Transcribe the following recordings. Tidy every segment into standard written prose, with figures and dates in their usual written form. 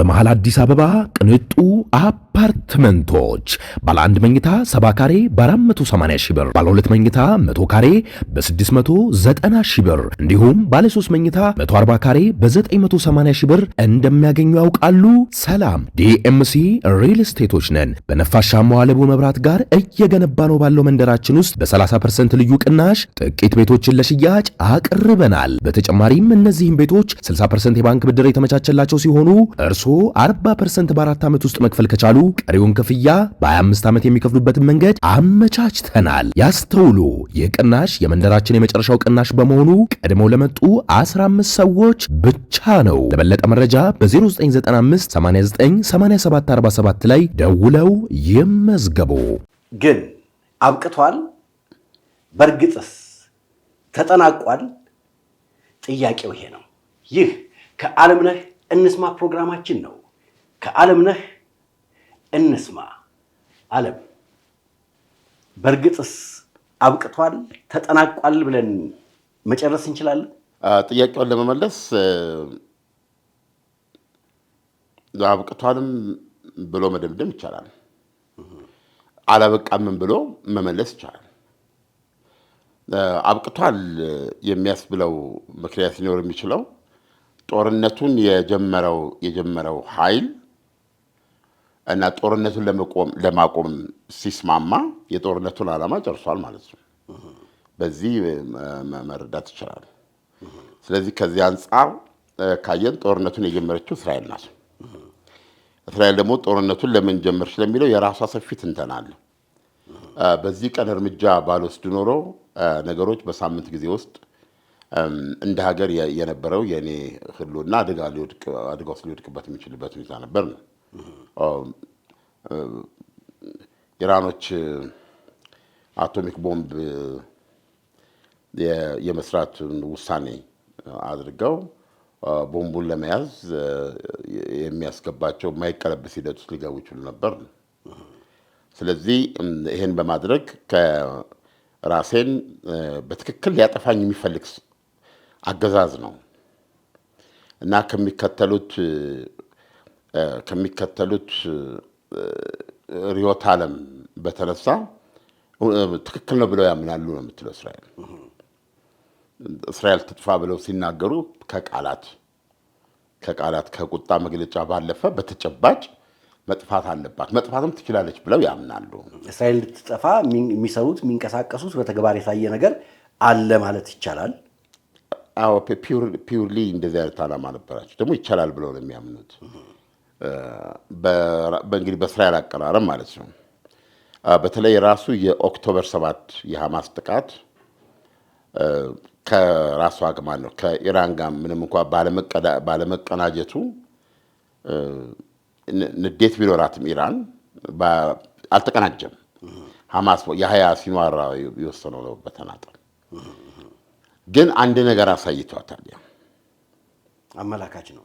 በመሃል አዲስ አበባ ቅንጡ አፓርትመንቶች ባለ 1 መኝታ 70 ካሬ በ480 ሺህ ብር፣ ባለ 2 መኝታ 100 ካሬ በ690 ሺህ ብር እንዲሁም ባለ 3 መኝታ 140 ካሬ በ980 ሺህ ብር እንደሚያገኙ ያውቃሉ? ሰላም ዲኤምሲ ሪል ስቴቶች ነን። በነፋሻማው አለቡ መብራት ጋር እየገነባ ነው ባለው መንደራችን ውስጥ በ30% ልዩ ቅናሽ ጥቂት ቤቶችን ለሽያጭ አቅርበናል። በተጨማሪም እነዚህም ቤቶች 60% የባንክ ብድር የተመቻቸላቸው ሲሆኑ እርስዎ 40% በ4 ዓመት ውስጥ መክፈል ከቻሉ ቀሪውን ክፍያ በ25 ዓመት የሚከፍሉበትን መንገድ አመቻችተናል። ያስተውሉ፣ ይህ ቅናሽ የመንደራችን የመጨረሻው ቅናሽ በመሆኑ ቀድመው ለመጡ 15 ሰዎች ብቻ ነው። ለበለጠ መረጃ በ0995 898747 ላይ ደውለው ይመዝገቡ። ግን አብቅቷል? በእርግጥስ ተጠናቋል? ጥያቄው ይሄ ነው። ይህ ከዓለምነህ እንስማ ፕሮግራማችን ነው። ከዓለምነህ እንስማ። ዓለም በእርግጥስ አብቅቷል ተጠናቋል ብለን መጨረስ እንችላለን? ጥያቄውን ለመመለስ አብቅቷልም ብሎ መደምደም ይቻላል፣ አላበቃምም ብሎ መመለስ ይቻላል። አብቅቷል የሚያስብለው ምክንያት ሊኖር የሚችለው ጦርነቱን የጀመረው ኃይል እና ጦርነቱን ለማቆም ሲስማማ የጦርነቱን ዓላማ ጨርሷል ማለት ነው። በዚህ መረዳት ይችላል። ስለዚህ ከዚህ አንጻር ካየን ጦርነቱን የጀመረችው እስራኤል ናት። እስራኤል ደግሞ ጦርነቱን ለምን ጀመረች ለሚለው የራሷ ሰፊ ትንተና አለ። በዚህ ቀን እርምጃ ባልወስድ ኖሮ ነገሮች በሳምንት ጊዜ ውስጥ እንደ ሀገር የነበረው የኔ ህልውና አደጋ ውስጥ ሊወድቅበት የሚችልበት ሁኔታ ነበር ነው። ኢራኖች አቶሚክ ቦምብ የመስራት ውሳኔ አድርገው ቦምቡን ለመያዝ የሚያስገባቸው የማይቀለበስ ሂደት ውስጥ ሊገቡ ይችሉ ነበር ነው። ስለዚህ ይሄን በማድረግ ከራሴን በትክክል ሊያጠፋኝ የሚፈልግ አገዛዝ ነው እና ከሚከተሉት ርዕዮተ ዓለም በተነሳ ትክክል ነው ብለው ያምናሉ ነው የምትለው እስራኤል ትጥፋ ብለው ሲናገሩ ከቃላት ከቁጣ መግለጫ ባለፈ በተጨባጭ መጥፋት አለባት፣ መጥፋትም ትችላለች ብለው ያምናሉ። እስራኤል ልትጠፋ የሚሰሩት የሚንቀሳቀሱት በተግባር የታየ ነገር አለ ማለት ይቻላል። አዎ ፒውርሊ እንደዚህ አይነት ዓላማ ነበራቸው። ደግሞ ይቻላል ብለው ነው የሚያምኑት። በእንግዲህ በእስራኤል አቀራረብ ማለት ነው። በተለይ ራሱ የኦክቶበር 7 የሐማስ ጥቃት ከራሱ አቅማ ነው ከኢራን ጋር ምንም እንኳን ባለመቀናጀቱ ንዴት ቢኖራትም ኢራን አልተቀናጀም። ሐማስ የሀያ ሲኗራ የወሰነው ነው በተናጠል ግን አንድ ነገር አሳይቷታል። አመላካች ነው።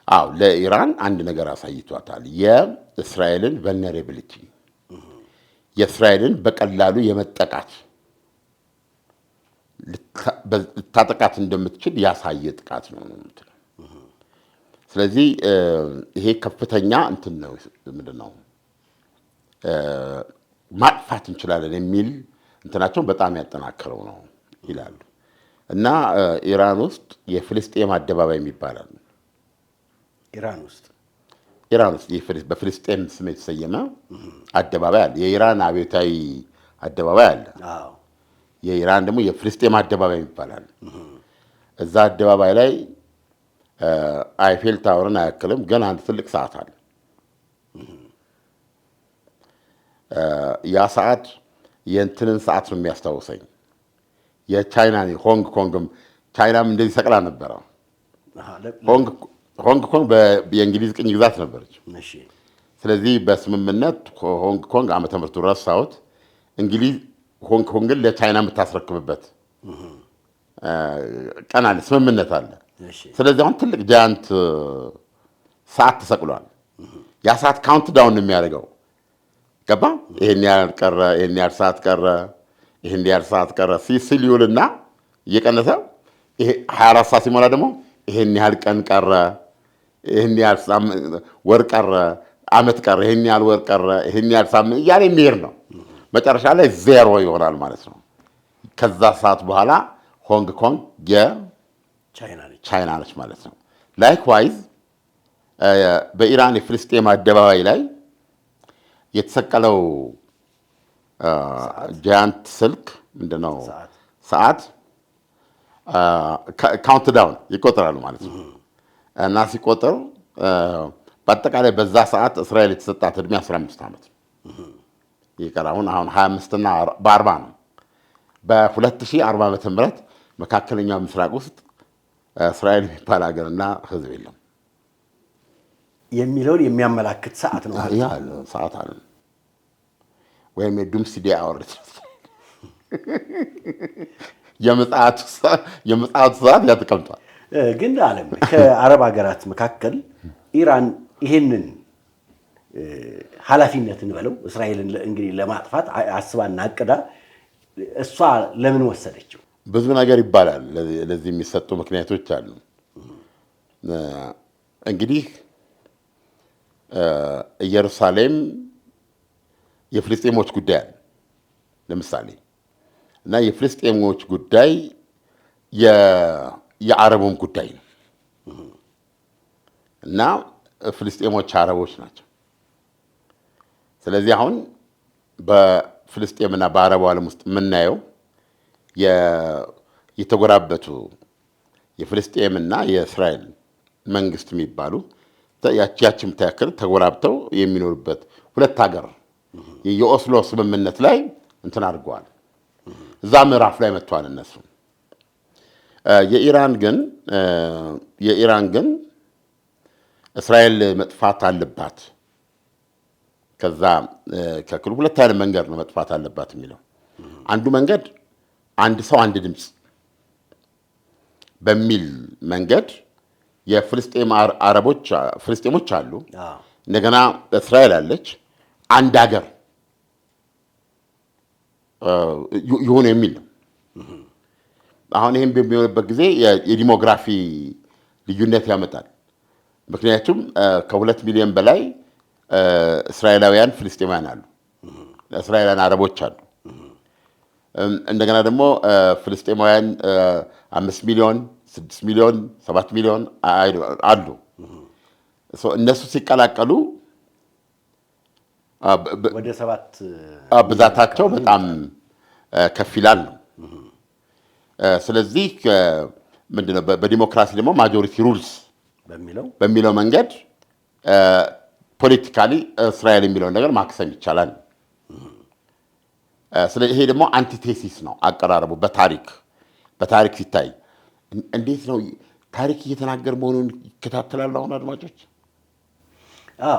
አዎ ለኢራን አንድ ነገር አሳይቷታል። የእስራኤልን ቨልነራቢሊቲ የእስራኤልን በቀላሉ የመጠቃት ልታጠቃት እንደምትችል ያሳየ ጥቃት ነው የምትለው። ስለዚህ ይሄ ከፍተኛ እንትን ነው ምንድነው ማጥፋት እንችላለን የሚል እንትናቸውን በጣም ያጠናከረው ነው ይላሉ። እና ኢራን ውስጥ የፍልስጤም አደባባይ የሚባላል ኢራን ውስጥ በፍልስጤም ስም የተሰየመ አደባባይ አለ። የኢራን አብዮታዊ አደባባይ አለ። የኢራን ደግሞ የፍልስጤም አደባባይ ይባላል። እዛ አደባባይ ላይ አይፌል ታወርን አያክልም፣ ግን አንድ ትልቅ ሰዓት አለ። ያ ሰዓት የእንትንን ሰዓት ነው የሚያስታውሰኝ፣ የቻይና ሆንግ ኮንግም ቻይናም እንደዚህ ሰቅላ ነበረ። ሆንግ ኮንግ የእንግሊዝ ቅኝ ግዛት ነበረች። ስለዚህ በስምምነት ሆንግ ኮንግ ዓመተ ምሕረቱ ረሳሁት፣ እንግሊዝ ሆንግ ኮንግን ለቻይና የምታስረክብበት ቀን አለ፣ ስምምነት አለ። ስለዚህ አሁን ትልቅ ጃያንት ሰዓት ተሰቅሏል። ያ ሰዓት ካውንት ዳውን የሚያደርገው ገባ። ይሄን ያህል ቀረ፣ ይሄን ያህል ሰዓት ቀረ፣ ይሄን ያህል ሰዓት ቀረ ሲል ይውልና እየቀነሰ ይሄ 24 ሰዓት ሲሞላ ደግሞ ይሄን ያህል ቀን ቀረ፣ ይህን ያህል ወር ቀረ፣ ዓመት ቀረ፣ ይህን ያህል ወር ቀረ፣ ይህን ያህል ሳምንት እያለ የሚሄድ ነው። መጨረሻ ላይ ዜሮ ይሆናል ማለት ነው። ከዛ ሰዓት በኋላ ሆንግ ኮንግ የቻይና ነች ማለት ነው። ላይክዋይዝ በኢራን የፍልስጤም አደባባይ ላይ የተሰቀለው ጃያንት ስልክ ምንድነው ሰዓት ካውንት ዳውን ይቆጥራሉ ማለት ነው። እና ሲቆጥር በአጠቃላይ በዛ ሰዓት እስራኤል የተሰጣት ዕድሜ 15 ዓመት ይቀር። አሁን 25 እና በ40 ነው። በ2040 ዓመተ ምህረት መካከለኛው ምስራቅ ውስጥ እስራኤል የሚባል ሀገርና ህዝብ የለም የሚለውን የሚያመላክት ሰዓት ነው። ሰዓት አለ ወይም የዱምስዴ አወርት የምጽአቱ ሰዓት ያተቀምጧል። ግን ዓለም ከአረብ ሀገራት መካከል ኢራን ይሄንን ኃላፊነትን በለው እስራኤልን እንግዲህ ለማጥፋት አስባና አቅዳ እሷ ለምን ወሰደችው? ብዙ ነገር ይባላል። ለዚህ የሚሰጡ ምክንያቶች አሉ። እንግዲህ ኢየሩሳሌም የፍልስጤሞች ጉዳይ አለ ለምሳሌ እና የፍልስጤሞች ጉዳይ የአረቡም ጉዳይ ነው እና ፍልስጤሞች አረቦች ናቸው። ስለዚህ አሁን በፍልስጤምና በአረቡ ዓለም ውስጥ የምናየው የተጎራበቱ የፍልስጤምና የእስራኤል መንግስት የሚባሉ ያቺም ታክል ተጎራብተው የሚኖሩበት ሁለት ሀገር የኦስሎ ስምምነት ላይ እንትን አድርገዋል። እዛ ምዕራፍ ላይ መጥተዋል እነሱ። የኢራን ግን እስራኤል መጥፋት አለባት። ከዛ ከክሉ ሁለት አይነት መንገድ ነው መጥፋት አለባት የሚለው። አንዱ መንገድ አንድ ሰው አንድ ድምፅ በሚል መንገድ የፍልስጤም ፍልስጤሞች አሉ፣ እንደገና እስራኤል አለች፣ አንድ ሀገር ይሁን የሚል ነው። አሁን ይህም በሚሆንበት ጊዜ የዲሞግራፊ ልዩነት ያመጣል። ምክንያቱም ከ2 ሚሊዮን በላይ እስራኤላውያን ፍልስጤማውያን አሉ፣ እስራኤላውያን አረቦች አሉ። እንደገና ደግሞ ፍልስጤማውያን 5 ሚሊዮን፣ 6 ሚሊዮን፣ 7 ሚሊዮን አሉ። እነሱ ሲቀላቀሉ ወደ 7 ብዛታቸው በጣም ከፍ ይላል ነው። ስለዚህ ምንድነው በዲሞክራሲ ደግሞ ማጆሪቲ ሩልስ በሚለው መንገድ ፖለቲካሊ እስራኤል የሚለውን ነገር ማክሰም ይቻላል። ስለዚህ ይሄ ደግሞ አንቲቴሲስ ነው አቀራረቡ። በታሪክ ሲታይ እንዴት ነው ታሪክ እየተናገር መሆኑን ይከታተላሉ አሁን አድማጮች።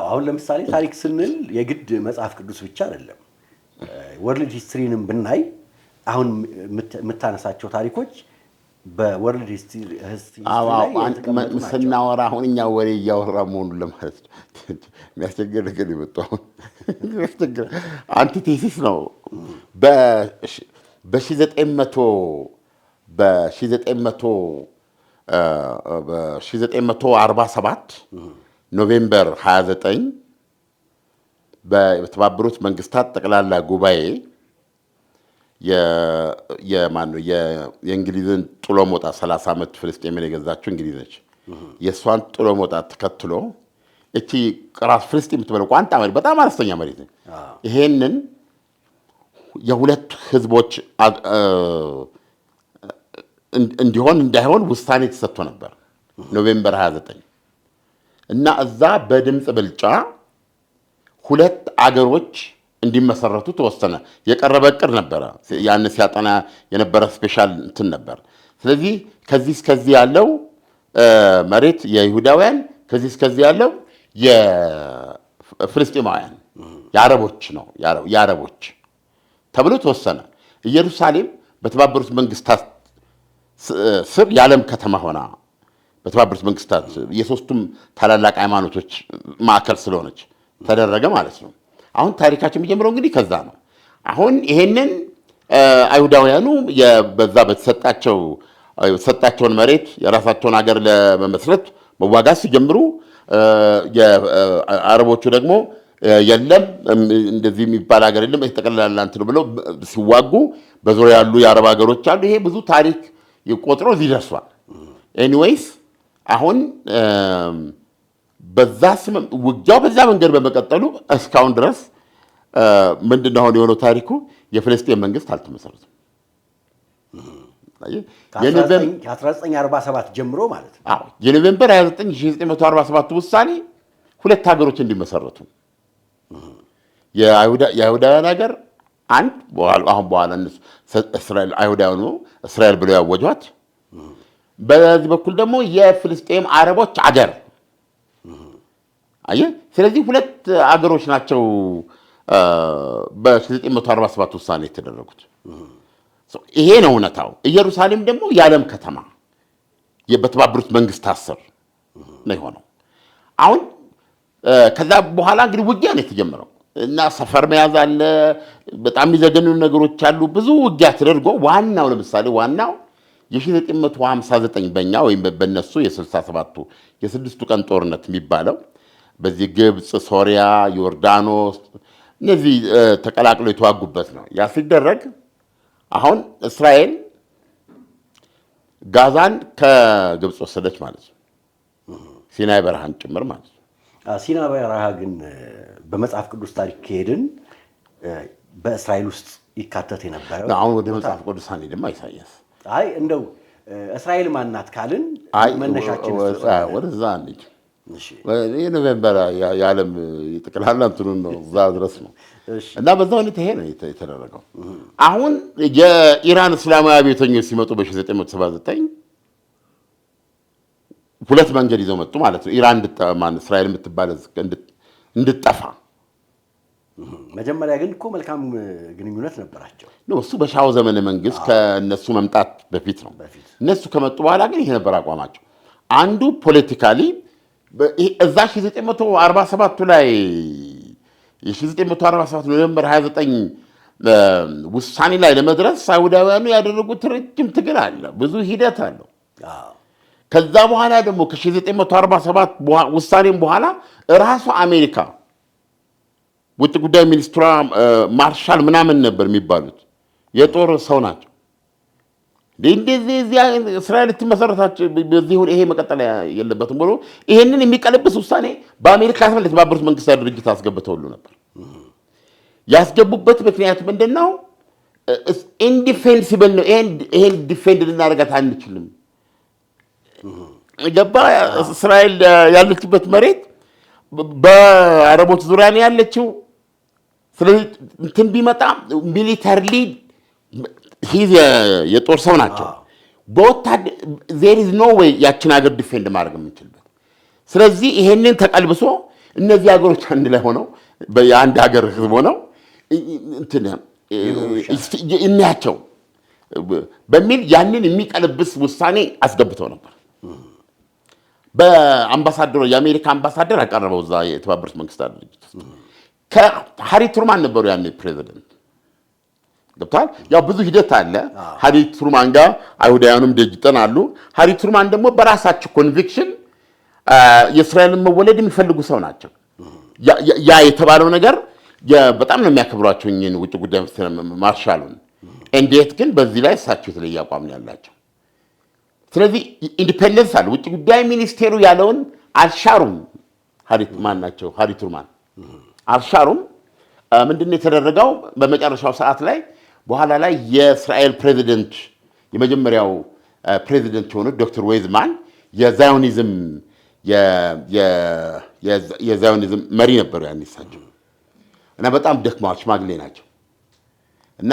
አሁን ለምሳሌ ታሪክ ስንል የግድ መጽሐፍ ቅዱስ ብቻ አይደለም። ወርልድ ሂስትሪንም ብናይ አሁን የምታነሳቸው ታሪኮች በወርልድ ሂስትሪ ላይ ስናወራ አሁን እኛ ወሬ እያወራ መሆኑን ለማለት የሚያስቸግር ነገር የመጣው አንቲቴሲስ ነው። በ1947 ኖቬምበር 29 በተባበሩት መንግስታት ጠቅላላ ጉባኤ የእንግሊዝን ጥሎ መውጣት 30 ዓመት ፍልስጤምን የገዛችው እንግሊዝ ነች። የእሷን ጥሎ መውጣት ተከትሎ እቺ ራስ ፍልስጤም የምትበለው ቋንጣ መሬት በጣም አነስተኛ መሬት ነው። ይሄንን የሁለት ህዝቦች እንዲሆን እንዳይሆን ውሳኔ ተሰጥቶ ነበር ኖቬምበር 29 እና እዛ በድምፅ ብልጫ ሁለት አገሮች እንዲመሰረቱ ተወሰነ። የቀረበ እቅድ ነበረ። ያን ሲያጠና የነበረ ስፔሻል እንትን ነበር። ስለዚህ ከዚህ እስከዚህ ያለው መሬት የይሁዳውያን፣ ከዚህ እስከዚህ ያለው የፍልስጤማውያን የአረቦች ነው የአረቦች ተብሎ ተወሰነ። ኢየሩሳሌም በተባበሩት መንግስታት ስር የዓለም ከተማ ሆና በተባበሩት መንግስታት የሶስቱም ታላላቅ ሃይማኖቶች ማዕከል ስለሆነች ተደረገ ማለት ነው። አሁን ታሪካችን የሚጀምረው እንግዲህ ከዛ ነው። አሁን ይሄንን አይሁዳውያኑ በዛ በተሰጣቸውን መሬት የራሳቸውን ሀገር ለመመስረት መዋጋት ሲጀምሩ የአረቦቹ ደግሞ የለም እንደዚህ የሚባል ሀገር የለም የተጠቀለለ እንትን ብለው ሲዋጉ በዙሪያ ያሉ የአረብ ሀገሮች አሉ። ይሄ ብዙ ታሪክ ቆጥሮ እዚህ ደርሷል። ኤኒዌይስ አሁን ውጊያው በዛ መንገድ በመቀጠሉ እስካሁን ድረስ ምንድነው አሁን የሆነው ታሪኩ የፍልስጤም መንግስት አልተመሰረተም። ከ1947 ጀምሮ ማለት ነው። አዎ የኖቬምበር 29 1947 ውሳኔ ሁለት ሀገሮች እንዲመሰረቱ የአይሁዳውያን ሀገር አንድ አሁን በኋላ እስራኤል አይሁዳውያኑ እስራኤል ብለው ያወጇት፣ በዚህ በኩል ደግሞ የፍልስጤም አረቦች አገር አየህ። ስለዚህ ሁለት አገሮች ናቸው በ1947 ውሳኔ የተደረጉት። ይሄ ነው እውነታው። ኢየሩሳሌም ደግሞ የዓለም ከተማ በተባበሩት መንግስታት ስር ነው የሆነው። አሁን ከዛ በኋላ እንግዲህ ውጊያ ነው የተጀመረው እና ሰፈር መያዝ አለ፣ በጣም የሚዘገኑ ነገሮች አሉ። ብዙ ውጊያ ተደርጎ ዋናው ለምሳሌ ዋናው የ1959 በእኛ ወይም በነሱ የ67ቱ የስድስቱ ቀን ጦርነት የሚባለው በዚህ ግብፅ፣ ሶሪያ፣ ዮርዳኖስ እነዚህ ተቀላቅለው የተዋጉበት ነው። ያ ሲደረግ አሁን እስራኤል ጋዛን ከግብፅ ወሰደች ማለት ነው፣ ሲናይ በረሃን ጭምር ማለት ነው። ሲናይ በረሃ ግን በመጽሐፍ ቅዱስ ታሪክ ከሄድን በእስራኤል ውስጥ ይካተት የነበረ። አሁን ወደ መጽሐፍ ቅዱስ አንሄድማ ኢሳይያስ። አይ እንደው እስራኤል ማናት ካልን መነሻችን ወደዛ አንሄድ። የኖቬምበር የዓለም ጠቅላላ እንትኑን ነው እዛ ድረስ ነው እና በዛ ሁኔታ ይሄ ነው የተደረገው። አሁን የኢራን እስላማዊ አብዮተኞች ሲመጡ በ1979 ሁለት መንገድ ይዘው መጡ ማለት ነው። ኢራን እስራኤል የምትባል እንድጠፋ። መጀመሪያ ግን እኮ መልካም ግንኙነት ነበራቸው። እሱ በሻው ዘመነ መንግስት ከእነሱ መምጣት በፊት ነው። እነሱ ከመጡ በኋላ ግን ይሄ ነበር አቋማቸው። አንዱ ፖለቲካሊ እዛ 1947 ላይ የ1947 ኖቬምበር 29 ውሳኔ ላይ ለመድረስ አይሁዳውያኑ ያደረጉት ረጅም ትግል አለ፣ ብዙ ሂደት አለው። ከዛ በኋላ ደግሞ ከ1947 ውሳኔም በኋላ ራሷ አሜሪካ ውጭ ጉዳይ ሚኒስትሯ ማርሻል ምናምን ነበር የሚባሉት የጦር ሰው ናቸው። እንደዚህ እስራኤል ትመሰረታች በዚህ ይሄ መቀጠል የለበትም ብሎ ይሄንን የሚቀለብስ ውሳኔ በአሜሪካ ስም ለተባበሩት መንግስታት ድርጅት አስገብተው ሁሉ ነበር። ያስገቡበት ምክንያት ምንድነው? ኢንዲፌንሲብል ነው። ይሄን ዲፌንድ ልናደርጋት አንችልም። ገባ? እስራኤል ያለችበት መሬት በአረቦች ዙሪያ ነው ያለችው። ስለዚህ እንትን ቢመጣ ሚሊተሪሊ የጦር ሰው ናቸው። በወታደር ዜር ኢዝ ኖ ዌይ ያችን ሀገር ዲፌንድ ማድረግ የምንችልበት። ስለዚህ ይሄንን ተቀልብሶ እነዚህ ሀገሮች አንድ ላይ ሆነው የአንድ ሀገር ህዝብ ሆነው እናያቸው በሚል ያንን የሚቀለብስ ውሳኔ አስገብተው ነበር። በአምባሳደሩ የአሜሪካ አምባሳደር አቀረበው እዛ የተባበሩት መንግስታት ድርጅት ውስጥ ከሃሪ ትሩማን ነበሩ ያኔ ፕሬዚደንት። ገብቷል። ያው ብዙ ሂደት አለ። ሃሪ ትሩማን ጋር አይሁዳውያኑም ደጅጠን አሉ። ሃሪ ትሩማን ደግሞ በራሳቸው ኮንቪክሽን የእስራኤልን መወለድ የሚፈልጉ ሰው ናቸው። ያ የተባለው ነገር በጣም ነው የሚያከብሯቸው እኚህን ውጭ ጉዳይ ሚኒስትር ማርሻሉን። እንዴት ግን በዚህ ላይ እሳቸው የተለየ አቋም ነው ያላቸው። ስለዚህ ኢንዲፔንደንስ አለ። ውጭ ጉዳይ ሚኒስቴሩ ያለውን አልሻሩም። ማን ናቸው? ሃሪ ትሩማን አልሻሩም። ምንድን ነው የተደረገው? በመጨረሻው ሰዓት ላይ በኋላ ላይ የእስራኤል ፕሬዚደንት የመጀመሪያው ፕሬዚደንት የሆኑት ዶክተር ዌዝማን የዛዮኒዝም መሪ ነበሩ ያን እሳቸው እና በጣም ደክመዋል፣ ሽማግሌ ናቸው እና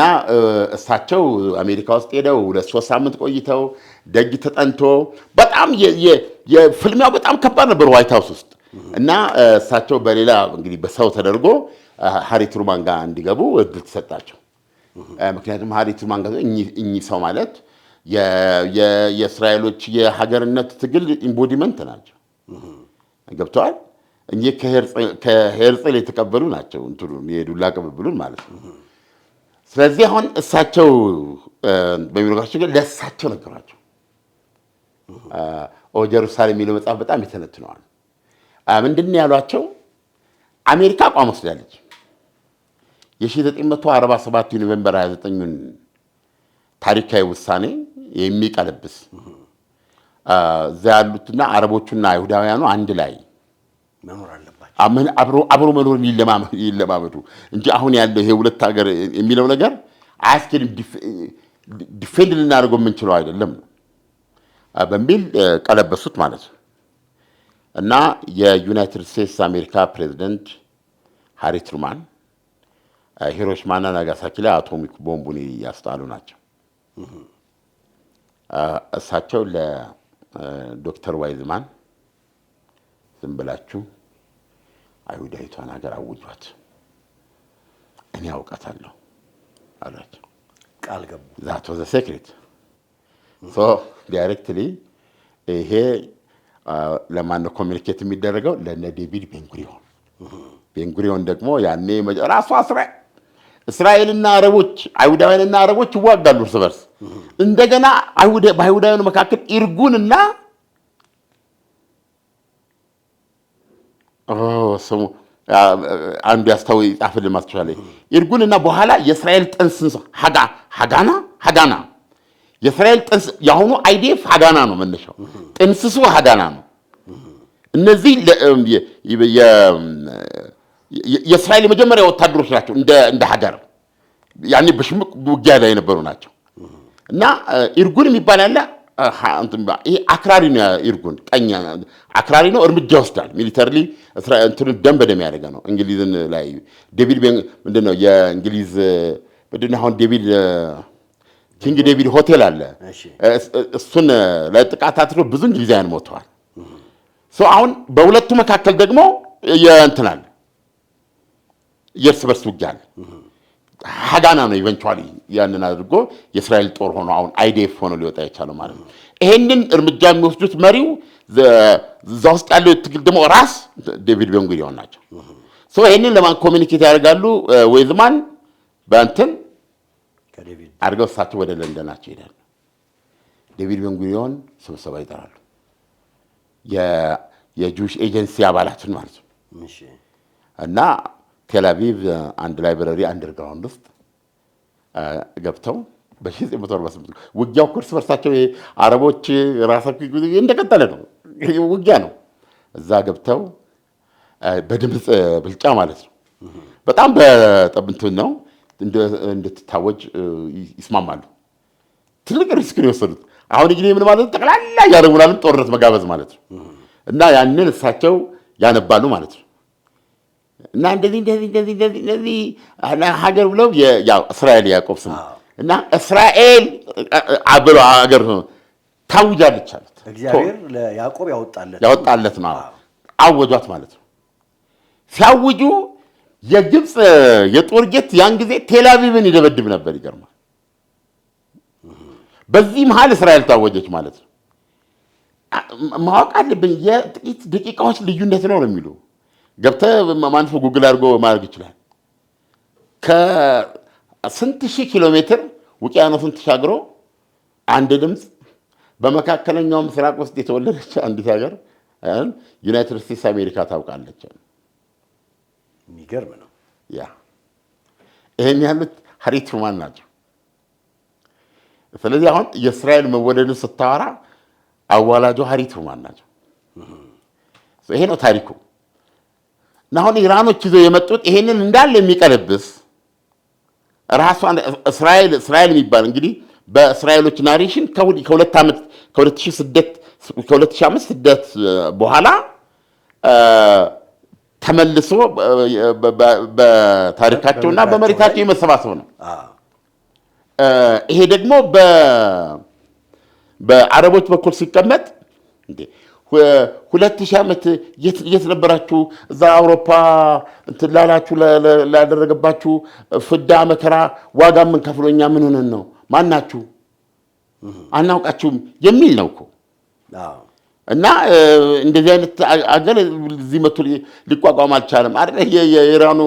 እሳቸው አሜሪካ ውስጥ ሄደው 2-3 ሳምንት ቆይተው ደጅ ተጠንቶ በጣም የፍልሚያው በጣም ከባድ ነበር ዋይት ሃውስ ውስጥ እና እሳቸው በሌላ እንግዲህ በሰው ተደርጎ ሃሪ ትሩማን ጋር እንዲገቡ እድል ተሰጣቸው። ምክንያቱም ሃሪ ትሩማን ጋር እኚህ ሰው ማለት የእስራኤሎች የሀገርነት ትግል ኢምቦዲመንት ናቸው። ገብተዋል። እኚህ ከሄርጽል የተቀበሉ ናቸው እንትኑን የዱላ ቅብብሉን ማለት ነው። ስለዚህ አሁን እሳቸው በሚኖራቸው ግን ለእሳቸው ነገሯቸው። ጀሩሳሌም የሚለው መጽሐፍ በጣም የተነትነዋል። ምንድን ነው ያሏቸው? አሜሪካ አቋም ወስዳለች። የ1947 ኖቬምበር 29ን ታሪካዊ ውሳኔ የሚቀለብስ እዛ ያሉትና አረቦቹና አይሁዳውያኑ አንድ ላይ መኖር አለባቸው፣ አብሮ መኖር ይለማመዱ እንጂ አሁን ያለው ይሄ ሁለት ሀገር የሚለው ነገር አያስኬድም፣ ዲፌንድ ልናደርገው የምንችለው አይደለም በሚል ቀለበሱት ማለት ነው። እና የዩናይትድ ስቴትስ አሜሪካ ፕሬዚደንት ሃሪ ትሩማን ሂሮሺማና ናጋሳኪ ላይ አቶሚክ ቦምቡን ያስጣሉ ናቸው። እሳቸው ለዶክተር ዋይዝማን ዝም ብላችሁ አይሁዳዊቷን ሀገር አውጇት፣ እኔ አውቃታለሁ አሏቸው። ቃል ገቡ። ዛት ዋዝ ሴክሬት ዳይሬክትሊ ይሄ ለማን ኮሚኒኬት የሚደረገው? ለነ ዴቪድ ቤንጉሪዮን። ቤንጉሪዮን ደግሞ ያኔ ራሱ እስራኤልና አረቦች አይሁዳውያንና አረቦች ይዋጋሉ እርስ በርስ። እንደገና በአይሁዳውያኑ መካከል ኢርጉንና ስሙ አንዱ ያስታው ይጻፍልን ማስቻለ ኢርጉንና በኋላ የእስራኤል ጥንስስ ሃጋና የእስራኤል ጥንስ ያሁኑ አይዲኤፍ ሃጋና ነው መነሻው፣ ጥንስሱ ሃጋና ነው። እነዚህ የእስራኤል የመጀመሪያ ወታደሮች ናቸው እንደ ሀገር ያኔ በሽምቅ ውጊያ ላይ የነበሩ ናቸው። እና ኢርጉን የሚባል ያለ ይሄ አክራሪ ነው። ኢርጉን ቀኝ አክራሪ ነው፣ እርምጃ ይወስዳል። ሚሊተሪሊ እንትኑን ደም በደም ያደረገ ነው። እንግሊዝን ላይ ዴቪድ ምንድነው የእንግሊዝ ምንድነው አሁን ኪንግ ዴቪድ ሆቴል አለ። እሱን ለጥቃት አትሮ ብዙ እንግሊዛውያን ሞተዋል። አሁን በሁለቱ መካከል ደግሞ እንትናል የእርስ በርስ ውጊያ አለ። ሃጋና ነው ኢቨንቹዋሊ ያንን አድርጎ የእስራኤል ጦር ሆኖ አሁን አይዲኤፍ ሆኖ ሊወጣ የቻለው ማለት ነው። ይሄንን እርምጃ የሚወስዱት መሪው እዛ ውስጥ ያለው ትግል ደግሞ ራስ ዴቪድ ቤንጉሪዮን ናቸው። ይሄንን ለማን ኮሚኒኬት ያደርጋሉ? ወይዝማን በእንትን አድርገው እሳቸው ወደ ለንደናቸው ይሄዳሉ። ዴቪድ ቤንጉሪዮን ስብሰባ ይጠራሉ፣ የጁሽ ኤጀንሲ አባላትን ማለት ነው። እና ቴልአቪቭ አንድ ላይብረሪ አንደርግራውንድ ውስጥ ገብተው በ1948 ውጊያው እርስ በርሳቸው አረቦች ራሳቸው እንደቀጠለ ነው፣ ውጊያ ነው። እዛ ገብተው በድምፅ ብልጫ ማለት ነው በጣም በጠብንትን ነው እንድትታወጅ ይስማማሉ። ትልቅ ሪስክ ነው የወሰዱት። አሁን እንግዲህ ምን ማለት ጠቅላላ ያደረጉናል ጦርነት መጋበዝ ማለት ነው። እና ያንን እሳቸው ያነባሉ ማለት ነው። እና እንደዚህ ሀገር ብለው ያው እስራኤል ያዕቆብ ስም እና እስራኤል አብሎ ሀገር ታውጃለች አሉት። እግዚአብሔር ለያዕቆብ ያወጣለት ነው። አወጇት ማለት ነው። ሲያውጁ የግብፅ የጦር ጀት ያን ጊዜ ቴልአቪቭን ይደበድብ ነበር። ይገርማል። በዚህ መሃል እስራኤል ታወጀች ማለት ነው። ማወቅ አለብን። የጥቂት ደቂቃዎች ልዩነት ነው የሚሉ ገብተህ ማንፎ ጉግል አድርጎ ማድረግ ይችላል። ከስንት ሺህ ኪሎ ሜትር ውቅያኖስን ተሻግሮ አንድ ድምፅ በመካከለኛው ምስራቅ ውስጥ የተወለደች አንዲት ሀገር ዩናይትድ ስቴትስ አሜሪካ ታውቃለች። የሚገርም ነው። ይሄን ያሉት ሃሪ ትሩማን ናቸው። ስለዚህ አሁን የእስራኤል መወደድን ስታወራ አዋላጇ ሃሪ ትሩማን ናቸው። ይሄ ነው ታሪኩ። እና አሁን ኢራኖች ይዘው የመጡት ይሄንን እንዳለ የሚቀለብስ ራሷን እስራኤል የሚባል እንግዲህ በእስራኤሎች ናሬሽን ከሁለት ዓመት ከ2005 ስደት በኋላ ተመልሶ በታሪካቸውና በመሬታቸው የመሰባሰብ ነው። ይሄ ደግሞ በአረቦች በኩል ሲቀመጥ 2000 ዓመት የት ነበራችሁ? እዛ አውሮፓ እንትን ላላችሁ ላደረገባችሁ ፍዳ መከራ ዋጋ ምን ከፍሎኛ ምን ሆነን ነው? ማናችሁ? አናውቃችሁም የሚል ነው እኮ። እና እንደዚህ አይነት አገር እዚህ መቶ ሊቋቋም አልቻለም አይደል? የኢራኑ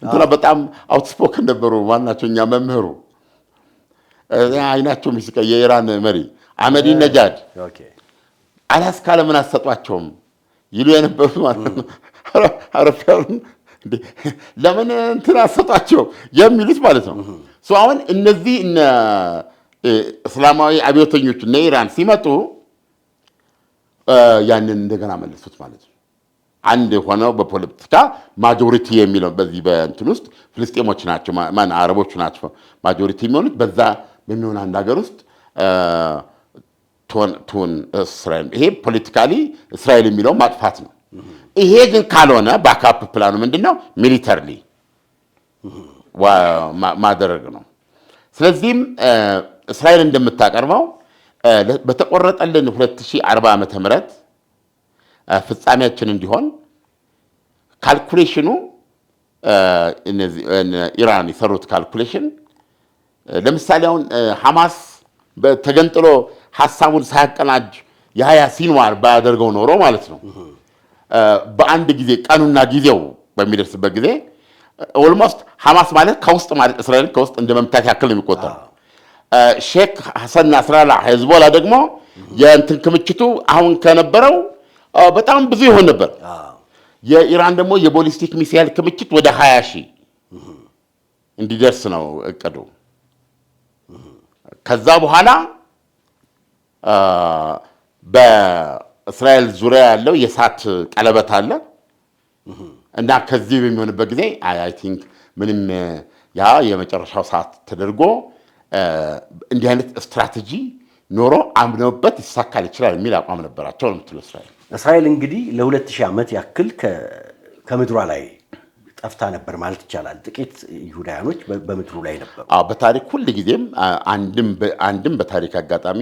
እንትና በጣም አውትስፖከን ነበሩ። ማናቸው? እኛ መምህሩ አይናቸው ሚስቀ የኢራን መሪ አህመዲነጃድ አላስካ ለምን አሰጧቸውም? ይሉ የነበሩት ማለት ነው። አውሮፓውያን ለምን እንትን አሰጣቸው የሚሉት ማለት ነው። አሁን እነዚህ እስላማዊ አብዮተኞች እነ ኢራን ሲመጡ ያንን እንደገና መለሱት ማለት ነው። አንድ ሆነው በፖለቲካ ማጆሪቲ የሚለው በዚህ በእንትን ውስጥ ፍልስጤሞች ናቸው አረቦች ናቸው ማጆሪቲ የሚሆኑት በዛ በሚሆን አንድ ሀገር ውስጥ ቱን እስራኤል ይሄ ፖለቲካሊ እስራኤል የሚለው ማጥፋት ነው። ይሄ ግን ካልሆነ ባካፕ ፕላኑ ምንድነው? ሚሊተሪሊ ማድረግ ነው። ስለዚህም እስራኤል እንደምታቀርበው በተቆረጠልን 2040 ዓመተ ምህረት ፍጻሜያችን እንዲሆን ካልኩሌሽኑ ኢራን የሰሩት ካልኩሌሽን ለምሳሌ አሁን ሐማስ ተገንጥሎ ሐሳቡን ሳያቀናጅ የሀያ ሲንዋር ባያደርገው ኖሮ ማለት ነው በአንድ ጊዜ ቀኑና ጊዜው በሚደርስበት ጊዜ ኦልሞስት ሐማስ ማለት ከውስጥ ማለት እስራኤል ከውስጥ እንደ መምታት ያክል ነው የሚቆጠረው። ሼክ ሐሰን ናስራላ ሄዝቦላ ደግሞ የእንትን ክምችቱ አሁን ከነበረው በጣም ብዙ ይሆን ነበር። የኢራን ደግሞ የቦሊስቲክ ሚሳይል ክምችት ወደ 20,000 እንዲደርስ ነው እቅዱ። ከዛ በኋላ በእስራኤል ዙሪያ ያለው የእሳት ቀለበት አለ እና ከዚህ በሚሆንበት ጊዜ አይ ቲንክ ምንም ያ የመጨረሻው ሰዓት ተደርጎ እንዲህ አይነት ስትራቴጂ ኖሮ አምነውበት ይሳካል ይችላል የሚል አቋም ነበራቸው ነው የምትለው እስራኤል እንግዲህ ለ2000 ዓመት ያክል ከምድሯ ላይ ጠፍታ ነበር ማለት ይቻላል። ጥቂት ይሁዳውያኖች በምድሩ ላይ ነበሩ። በታሪክ ሁሉ ጊዜም አንድም በታሪክ አጋጣሚ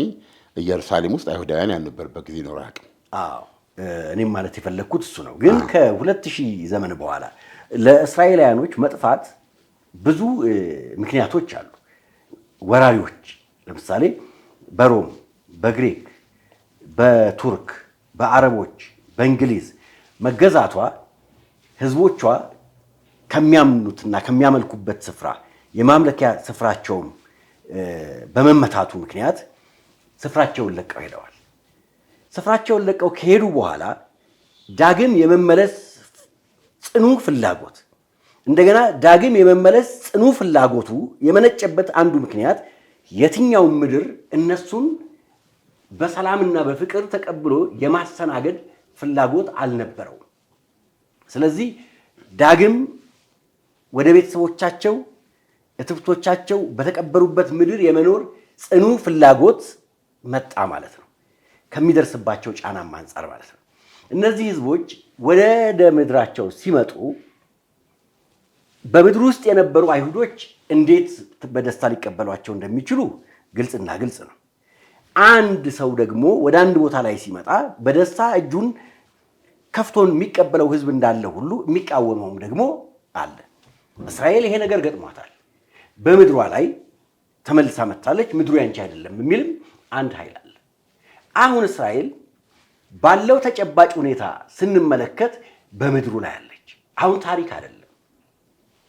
ኢየሩሳሌም ውስጥ አይሁዳውያን ያልነበረበት ጊዜ ነው አያውቅም። እኔም ማለት የፈለግኩት እሱ ነው። ግን ከ2000 ዘመን በኋላ ለእስራኤላውያኖች መጥፋት ብዙ ምክንያቶች አሉ። ወራሪዎች ለምሳሌ በሮም፣ በግሪክ፣ በቱርክ፣ በአረቦች፣ በእንግሊዝ መገዛቷ ህዝቦቿ ከሚያምኑትና ከሚያመልኩበት ስፍራ የማምለኪያ ስፍራቸውም በመመታቱ ምክንያት ስፍራቸውን ለቀው ሄደዋል። ስፍራቸውን ለቀው ከሄዱ በኋላ ዳግም የመመለስ ጽኑ ፍላጎት እንደገና ዳግም የመመለስ ጽኑ ፍላጎቱ የመነጨበት አንዱ ምክንያት የትኛውም ምድር እነሱን በሰላምና በፍቅር ተቀብሎ የማስተናገድ ፍላጎት አልነበረው። ስለዚህ ዳግም ወደ ቤተሰቦቻቸው እትብቶቻቸው በተቀበሩበት ምድር የመኖር ጽኑ ፍላጎት መጣ ማለት ነው፣ ከሚደርስባቸው ጫናም አንጻር ማለት ነው። እነዚህ ህዝቦች ወደ ምድራቸው ሲመጡ በምድር ውስጥ የነበሩ አይሁዶች እንዴት በደስታ ሊቀበሏቸው እንደሚችሉ ግልጽና ግልጽ ነው። አንድ ሰው ደግሞ ወደ አንድ ቦታ ላይ ሲመጣ በደስታ እጁን ከፍቶን የሚቀበለው ህዝብ እንዳለ ሁሉ የሚቃወመውም ደግሞ አለ። እስራኤል ይሄ ነገር ገጥሟታል። በምድሯ ላይ ተመልሳ መጥታለች፣ ምድሩ ያንቺ አይደለም የሚልም አንድ ኃይል አለ። አሁን እስራኤል ባለው ተጨባጭ ሁኔታ ስንመለከት በምድሩ ላይ አለች። አሁን ታሪክ አይደለም፣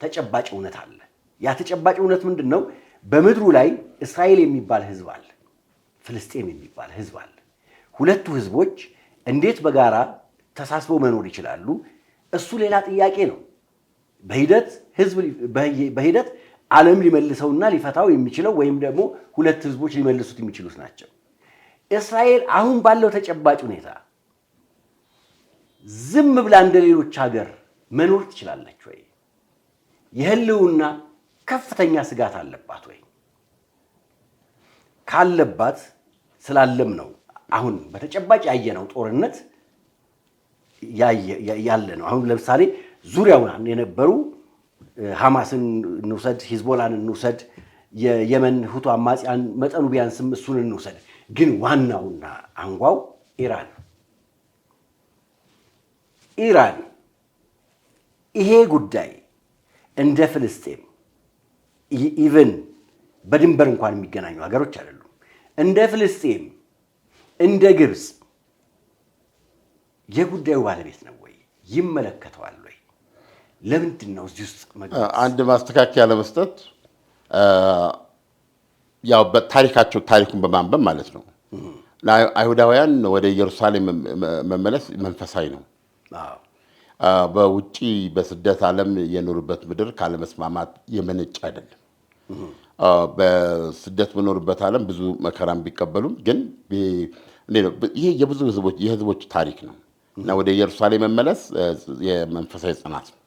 ተጨባጭ እውነት አለ። ያ ተጨባጭ እውነት ምንድን ነው? በምድሩ ላይ እስራኤል የሚባል ህዝብ አለ፣ ፍልስጤም የሚባል ህዝብ አለ። ሁለቱ ህዝቦች እንዴት በጋራ ተሳስበው መኖር ይችላሉ? እሱ ሌላ ጥያቄ ነው። በሂደት ዓለም ሊመልሰውና ሊፈታው የሚችለው ወይም ደግሞ ሁለት ህዝቦች ሊመልሱት የሚችሉት ናቸው። እስራኤል አሁን ባለው ተጨባጭ ሁኔታ ዝም ብላ እንደ ሌሎች ሀገር መኖር ትችላለች ወይ? የህልውና ከፍተኛ ስጋት አለባት ወይ? ካለባት ስላለም ነው አሁን በተጨባጭ ያየነው ጦርነት ያለ ነው። አሁን ለምሳሌ ዙሪያውን የነበሩ ሐማስን እንውሰድ፣ ሂዝቦላን እንውሰድ፣ የየመን ሁቱ አማጽያን መጠኑ ቢያንስም እሱን እንውሰድ። ግን ዋናውና አንጓው ኢራን ይሄ ጉዳይ እንደ ፍልስጤም ኢቨን በድንበር እንኳን የሚገናኙ ሀገሮች አይደሉም። እንደ ፍልስጤም እንደ ግብፅ የጉዳዩ ባለቤት ነው ወይ? ይመለከተዋል ወይ? ለምንድን ነው እዚህ ውስጥ አንድ ማስተካከያ ለመስጠት ያው ታሪኩን በማንበብ ማለት ነው። አይሁዳውያን ወደ ኢየሩሳሌም መመለስ መንፈሳዊ ነው፣ በውጪ በስደት ዓለም የኖሩበት ምድር ካለመስማማት የመነጭ አይደለም። በስደት በኖሩበት ዓለም ብዙ መከራም ቢቀበሉም ግን ይሄ የህዝቦች ታሪክ ነው እና ወደ ኢየሩሳሌም መመለስ የመንፈሳዊ ጽናት ነው።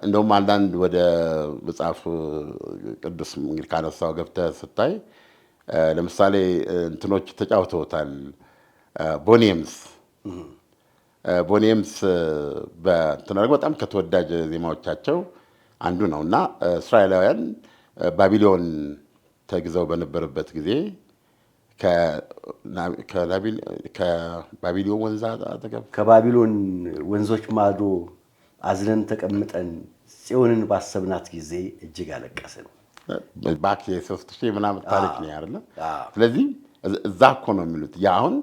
እንደውም አንዳንድ ወደ መጽሐፍ ቅዱስ እንግዲህ ካነሳው ገብተህ ስታይ ለምሳሌ እንትኖች ተጫውተውታል። ቦኒየምስ በተናገ በጣም ከተወዳጅ ዜማዎቻቸው አንዱ ነው እና እስራኤላውያን ባቢሎን ተግዘው በነበረበት ጊዜ ከባቢሎን ወንዝ አጠገብ ከባቢሎን ወንዞች ማዶ አዝነን ተቀምጠን ጽዮንን ባሰብናት ጊዜ እጅግ አለቀስን። ባክ የ3000 ምናምን ታሪክ ነው አይደል? ስለዚህ እዛ እኮ ነው የሚሉት አሁን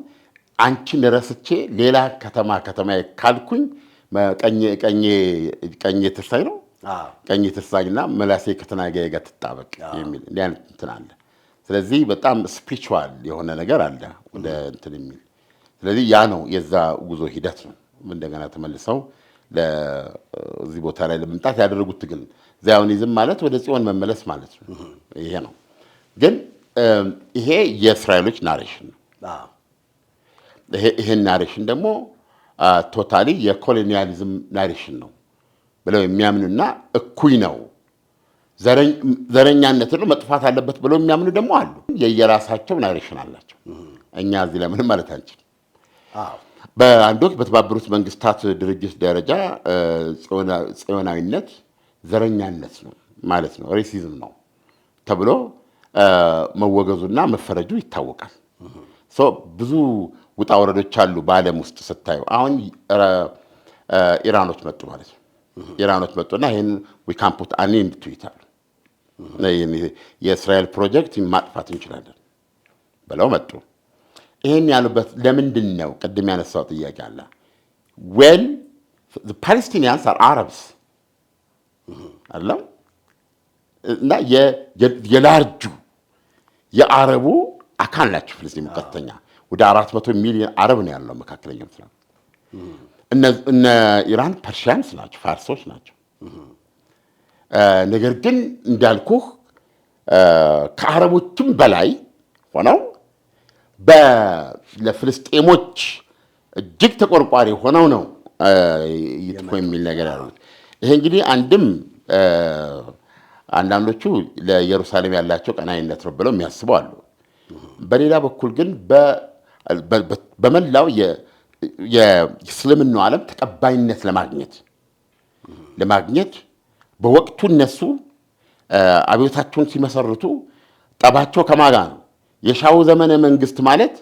አንቺን ረስቼ ሌላ ከተማ ካልኩኝ ቀኜ ትርሳኝ ነው ቀኜ ትርሳኝና መላሴ ከተናጋዬ ጋር ትጣበቅ የሚል እንዲያን እንትን አለ። ስለዚህ በጣም ስፒሪቹዋል የሆነ ነገር አለ ወደ እንትን የሚል። ስለዚህ ያ ነው የዛ ጉዞ ሂደት ነው። እንደገና ተመልሰው ለዚህ ቦታ ላይ ለመምጣት ያደረጉት ትግል ዛዮኒዝም ማለት ወደ ጽዮን መመለስ ማለት ነው። ይሄ ነው ግን ይሄ የእስራኤሎች ናሬሽን ነው። ይሄን ናሬሽን ደግሞ ቶታሊ የኮሎኒያሊዝም ናሬሽን ነው ብለው የሚያምኑና እኩይ ነው ዘረኛነት ነው መጥፋት አለበት ብለው የሚያምኑ ደግሞ አሉ። የየራሳቸው ናሬሽን አላቸው። እኛ እዚህ ለምን ማለት አንችልም። በአንድ ወቅት በተባበሩት መንግስታት ድርጅት ደረጃ ጽዮናዊነት ዘረኛነት ነው ማለት ነው፣ ሬሲዝም ነው ተብሎ መወገዙና መፈረጁ ይታወቃል። ብዙ ውጣ ወረዶች አሉ በዓለም ውስጥ ስታዩ። አሁን ኢራኖች መጡ ማለት ነው። ኢራኖች መጡና ይህን we can put an end to it አሉ። የእስራኤል ፕሮጀክት ማጥፋት እንችላለን ብለው መጡ። ይህን ያሉበት ለምንድን ነው? ቅድም ያነሳው ጥያቄ አለ። well the Palestinians are Arabs አለም እና የላርጁ የአረቡ አካል ናቸው። ፍልስጤም ቀጥተኛ ወደ 400 ሚሊዮን አረብ ነው ያለው መካከለኛው ምስራቅ። እነ ኢራን ፐርሺያንስ ናቸው፣ ፋርሶች ናቸው። ነገር ግን እንዳልኩህ ከአረቦችም በላይ ሆነው ለፍልስጤሞች እጅግ ተቆርቋሪ ሆነው ነው ይጥፎ የሚል ነገር ያሉት። ይሄ እንግዲህ አንዳንዶቹ ለኢየሩሳሌም ያላቸው ቀናይነት ነው ብለው የሚያስቡ አሉ። በሌላ በኩል ግን በመላው የእስልምናው ዓለም ተቀባይነት ለማግኘት በወቅቱ እነሱ አብዮታቸውን ሲመሰርቱ ጠባቸው ከማጋ ነው። የሻው ዘመነ መንግስት ማለት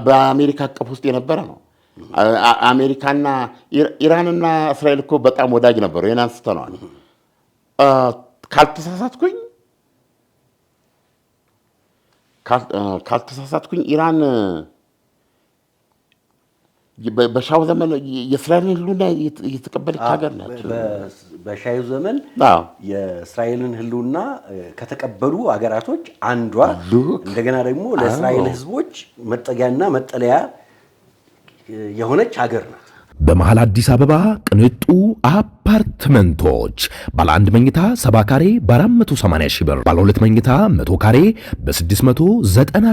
በአሜሪካ አቀፍ ውስጥ የነበረ ነው። አሜሪካና ኢራንና እስራኤል እኮ በጣም ወዳጅ ነበሩ። ይሄን አንስተነዋል። ካልተሳሳትኩኝ ኢራን በሻው ዘመን የእስራኤልን ህልውና የተቀበለች ሀገር ናት። በሻዩ ዘመን የእስራኤልን ህልውና ከተቀበሉ ሀገራቶች አንዷ፣ እንደገና ደግሞ ለእስራኤል ህዝቦች መጠጊያና መጠለያ የሆነች ሀገር ናት። በመሃል አዲስ አበባ ቅንጡ አፓርትመንቶች ባለ 1 መኝታ 70 ካሬ በ480 ሺህ ብር፣ ባለ 2 መኝታ 100 ካሬ በ690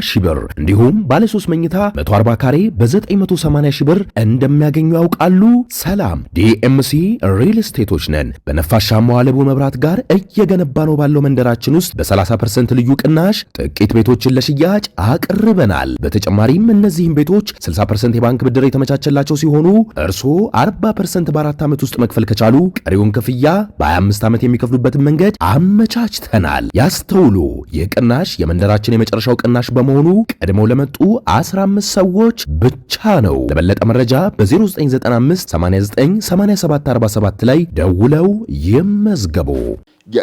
ሺህ ብር እንዲሁም ባለ 3 መኝታ 140 ካሬ በ980 ሺህ ብር እንደሚያገኙ ያውቃሉ? ሰላም ዲኤምሲ ሪል ስቴቶች ነን። በነፋሻማው አለቡ መብራት ጋር እየገነባ ነው ባለው መንደራችን ውስጥ በ30% ልዩ ቅናሽ ጥቂት ቤቶችን ለሽያጭ አቅርበናል። በተጨማሪም እነዚህም ቤቶች 60% የባንክ ብድር የተመቻቸላቸው ሲሆኑ እርስዎ 40% በ4 ዓመት ውስጥ መክፈል ከቻሉ ቀሪውን ክፍያ በ25 ዓመት የሚከፍሉበትን መንገድ አመቻችተናል። ያስተውሉ፣ ይህ ቅናሽ የመንደራችን የመጨረሻው ቅናሽ በመሆኑ ቀድመው ለመጡ 15 ሰዎች ብቻ ነው። ለበለጠ መረጃ በ0995 898747 ላይ ደውለው ይመዝገቡ።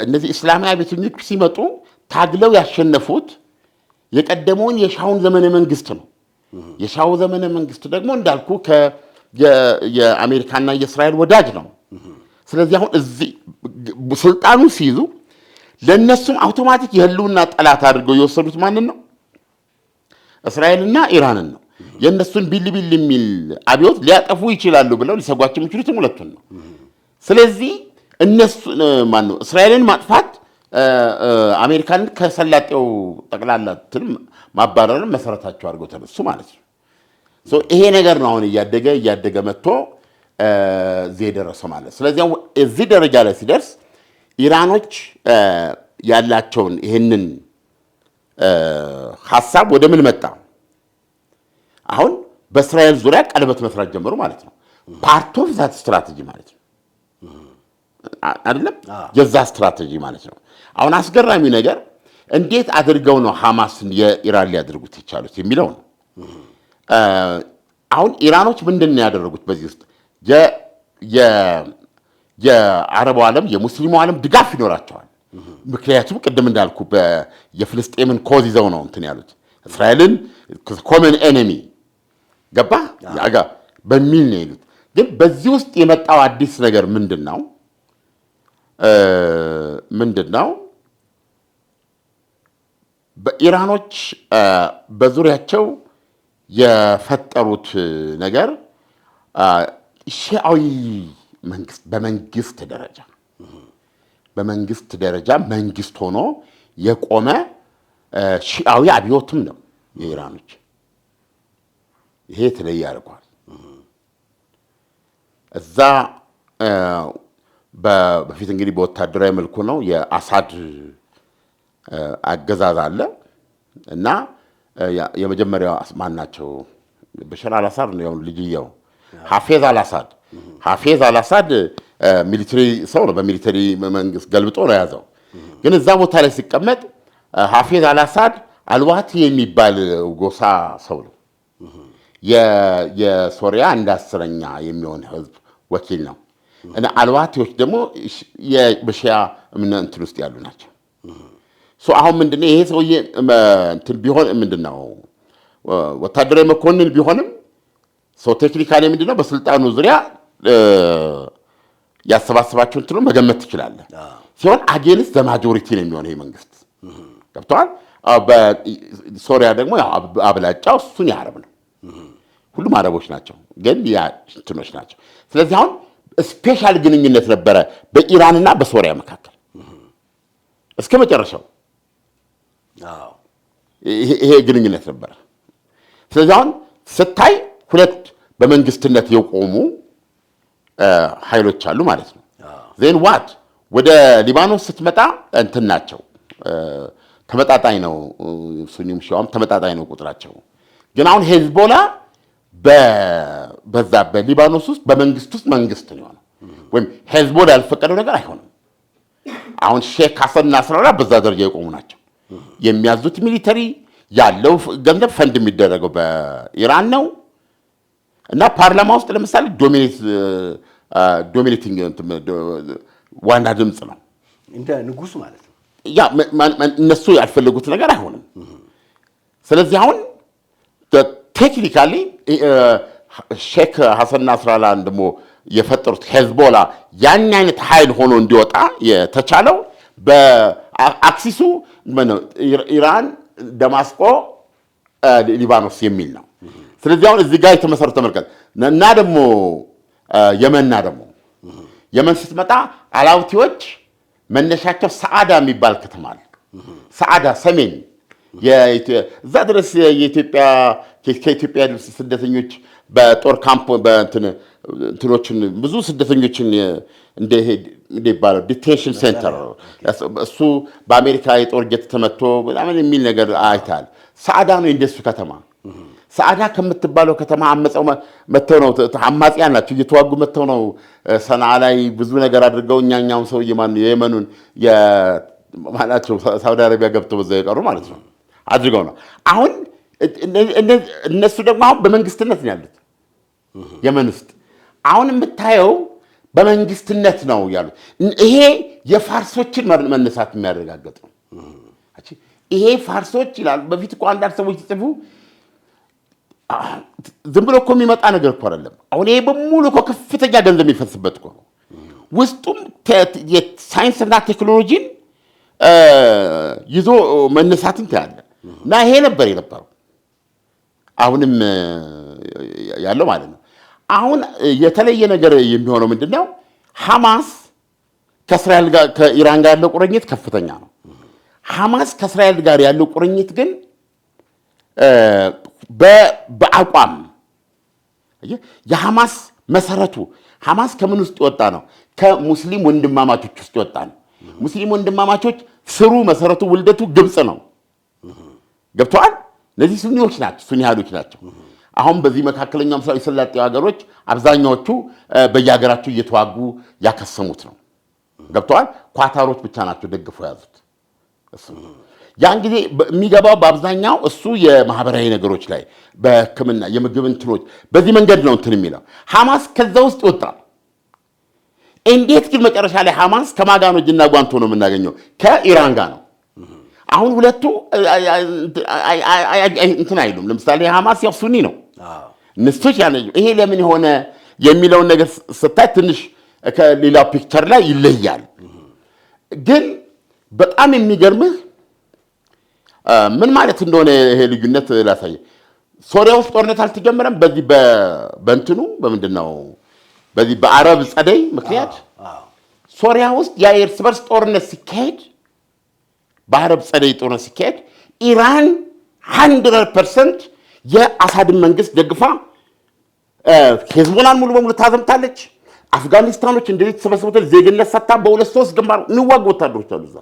እነዚህ እስላማዊ ቤተኞች ሲመጡ ታግለው ያሸነፉት የቀደመውን የሻውን ዘመነ መንግስት ነው። የሻው ዘመነ መንግስት ደግሞ እንዳልኩ የአሜሪካና የእስራኤል ወዳጅ ነው። ስለዚህ አሁን እዚህ ስልጣኑ ሲይዙ ለነሱም አውቶማቲክ የህልውና ጠላት አድርገው የወሰዱት ማንን ነው? እስራኤልና ኢራንን ነው። የእነሱን ቢልቢል የሚል አብዮት ሊያጠፉ ይችላሉ ብለው ሊሰጓቸው የሚችሉት ሁለቱን ነው። ስለዚህ እነሱ ማነው እስራኤልን ማጥፋት አሜሪካንን ከሰላጤው ጠቅላላ ማባረርን መሰረታቸው አድርገው ተነሱ ማለት ነው። ይሄ ነገር ነው አሁን እያደገ መጥቶ እዚህ የደረሰው ማለት። ስለዚህ እዚህ ደረጃ ላይ ሲደርስ ኢራኖች ያላቸውን ይህንን ሐሳብ ወደ ምን መጣ? አሁን በእስራኤል ዙሪያ ቀለበት መስራት ጀመሩ ማለት ነው። ፓርት ኦፍ ዛት ስትራቴጂ ማለት ነው አይደለም? የዛ ስትራቴጂ ማለት ነው። አሁን አስገራሚው ነገር እንዴት አድርገው ነው ሐማስን የኢራን ሊያደርጉት የቻሉት የሚለው ነው። አሁን ኢራኖች ምንድን ነው ያደረጉት? በዚህ ውስጥ የአረቡ ዓለም የሙስሊሙ ዓለም ድጋፍ ይኖራቸዋል። ምክንያቱም ቅድም እንዳልኩ የፍልስጤምን ኮዝ ይዘው ነው እንትን ያሉት እስራኤልን ኮመን ኤኒሚ ገባ በሚል ነው ያሉት። ግን በዚህ ውስጥ የመጣው አዲስ ነገር ምንድን ነው? በኢራኖች በዙሪያቸው የፈጠሩት ነገር ሺዓዊ መንግስት በመንግስት ደረጃ መንግስት ሆኖ የቆመ ሺዓዊ አብዮትም ነው የኢራኖች። ይሄ የተለየ ያደርገዋል። እዛ በፊት እንግዲህ በወታደራዊ መልኩ ነው የአሳድ አገዛዝ አለ እና የመጀመሪያው ማን ናቸው? በሽር አልአሳድ ነው ልጅየው ሐፌዝ አልአሳድ ሚሊተሪ ሰው ነው። በሚሊተሪ መንግስት ገልብጦ ነው የያዘው። ግን እዛ ቦታ ላይ ሲቀመጥ ሐፌዝ አልአሳድ አልዋቲ የሚባል ጎሳ ሰው ነው። የሶሪያ አንድ 10ኛ የሚሆን ህዝብ ወኪል ነው እና አልዋቲዎች ደግሞ በሺያ እንትን ውስጥ ያሉ ናቸው። አሁን ምንድነው ይሄ ሰውዬ እንትን ቢሆን ምንድነው ወታደራዊ መኮንን ቢሆንም ቴክኒካሊ ምንድነው በስልጣኑ ዙሪያ ያሰባሰባቸው እንትኑ መገመት ትችላለህ። ሲሆን አጌንስት ዘማጆሪቲ ነው የሚሆነው ይሄ መንግስት ገብቷል። በሶሪያ ደግሞ ያው አብላጫው ሱኒ አረብ ነው። ሁሉም አረቦች ናቸው፣ ግን ያ እንትኖች ናቸው። ስለዚህ አሁን ስፔሻል ግንኙነት ነበረ በኢራንና በሶሪያ መካከል እስከ መጨረሻው ይሄ ግንኙነት ነበረ። ስለዚህ አሁን ስታይ ሁለት በመንግስትነት የቆሙ ኃይሎች አሉ ማለት ነው። ዜን ዋት ወደ ሊባኖስ ስትመጣ እንትን ናቸው፣ ተመጣጣኝ ነው። ሱኒም ሺዓም ተመጣጣኝ ነው ቁጥራቸው። ግን አሁን ሄዝቦላ በዛ በሊባኖስ ውስጥ በመንግስት ውስጥ መንግስት ነው የሆነው። ወይም ሄዝቦላ ያልፈቀደው ነገር አይሆንም። አሁን ሼክ ሐሰን ናስራላ በዛ ደረጃ የቆሙ ናቸው። የሚያዙት ሚሊተሪ ያለው ገንዘብ ፈንድ የሚደረገው በኢራን ነው እና ፓርላማ ውስጥ ለምሳሌ ዶሚኔቲንግ ዋና ድምፅ ነው እንደ ንጉስ ማለት ነው። ያ እነሱ ያልፈለጉት ነገር አይሆንም። ስለዚህ አሁን ቴክኒካሊ ሼክ ሐሰን ናስራላን ደግሞ የፈጠሩት ሄዝቦላ ያን አይነት ኃይል ሆኖ እንዲወጣ የተቻለው በአክሲሱ ኢራን፣ ደማስቆ፣ ሊባኖስ የሚል ነው። ስለዚህ አሁን እዚህ ጋር የተመሰረተ ተመልከት እና ደግሞ የመን ስትመጣ አላውቲዎች መነሻቸው ሰዓዳ የሚባል ከተማ አለ። ሰዓዳ ሰሜን እዛ ድረስ ከኢትዮጵያ ስደተኞች በጦር ካምፕ እንትኖችን ብዙ ስደተኞችን እንደይባለው ዲቴንሽን ሴንተር እሱ በአሜሪካ የጦር ጀት ተመቶ በጣም የሚል ነገር አይታል። ሰዓዳ ነው እንደሱ ከተማ። ሰዓዳ ከምትባለው ከተማ አመፀው መተው ነው አማጽያን ናቸው እየተዋጉ መተው ነው ሰንዓ ላይ ብዙ ነገር አድርገው እኛኛው ሰው የየመኑን የማናቸው ሳውዲ አረቢያ ገብተው በዛ የቀሩ ማለት ነው አድርገው ነው። አሁን እነሱ ደግሞ አሁን በመንግስትነት ነው ያሉት የመን ውስጥ። አሁን የምታየው በመንግስትነት ነው ያሉት። ይሄ የፋርሶችን መነሳት የሚያረጋግጥ ነው። ይሄ ፋርሶች ይላሉ። በፊት እኮ አንዳንድ ሰዎች ሲጽፉ ዝም ብሎ እኮ የሚመጣ ነገር እኮ አይደለም። አሁን ይሄ በሙሉ እኮ ከፍተኛ ገንዘብ የሚፈስበት እኮ ነው። ውስጡም የሳይንስና ቴክኖሎጂን ይዞ መነሳትን ታያለ። እና ይሄ ነበር የነበረው። አሁንም ያለው ማለት ነው። አሁን የተለየ ነገር የሚሆነው ምንድነው? ሐማስ ከኢራን ጋር ያለው ቁርኝት ከፍተኛ ነው። ሐማስ ከእስራኤል ጋር ያለው ቁርኝት ግን በአቋም የሐማስ መሰረቱ ሐማስ ከምን ውስጥ የወጣ ነው? ከሙስሊም ወንድማማቾች ውስጥ የወጣ ነው። ሙስሊም ወንድማማቾች ስሩ መሰረቱ ውልደቱ ግብፅ ነው። ገብተዋል። እነዚህ ሱኒዎች ናቸው፣ ሱኒ ሀይሎች ናቸው። አሁን በዚህ መካከለኛው ምስራቅ የሰላጤው ሀገሮች አብዛኛዎቹ በየሀገራቸው እየተዋጉ ያከሰሙት ነው። ገብተዋል። ኳታሮች ብቻ ናቸው ደግፈው ያዙት። ያን ጊዜ የሚገባው በአብዛኛው እሱ የማህበራዊ ነገሮች ላይ በሕክምና የምግብ እንትኖች በዚህ መንገድ ነው እንትን የሚለው ሐማስ ከዛ ውስጥ ይወጣል። እንዴት ግን መጨረሻ ላይ ሐማስ ከማን ጋር ነው እጅና ጓንቶ ነው የምናገኘው? ከኢራን ጋር ነው። አሁን ሁለቱ እንትን አይሉም። ለምሳሌ ሐማስ ያው ሱኒ ነው ንስቶች ያለ ይሄ ለምን ሆነ የሚለውን ነገር ስታይ ትንሽ ከሌላው ፒክቸር ላይ ይለያል። ግን በጣም የሚገርምህ ምን ማለት እንደሆነ ይሄ ልዩነት ላሳየ። ሶሪያ ውስጥ ጦርነት አልተጀመረም። በዚህ በእንትኑ በምንድነው በዚህ በአረብ ጸደይ ምክንያት ሶሪያ ውስጥ የእርስ በርስ ጦርነት ሲካሄድ በአረብ ጸደይ ጦርነት ሲካሄድ ኢራን 100% የአሳድን መንግስት ደግፋ ሄዝቦላን ሙሉ በሙሉ ታዘምታለች። አፍጋኒስታኖች እንደዚህ ተሰበሰቡት ዜግነት ሰጣ በሁለት ሶስት ግንባር ንዋግ ወታደሮች አሉ እዛ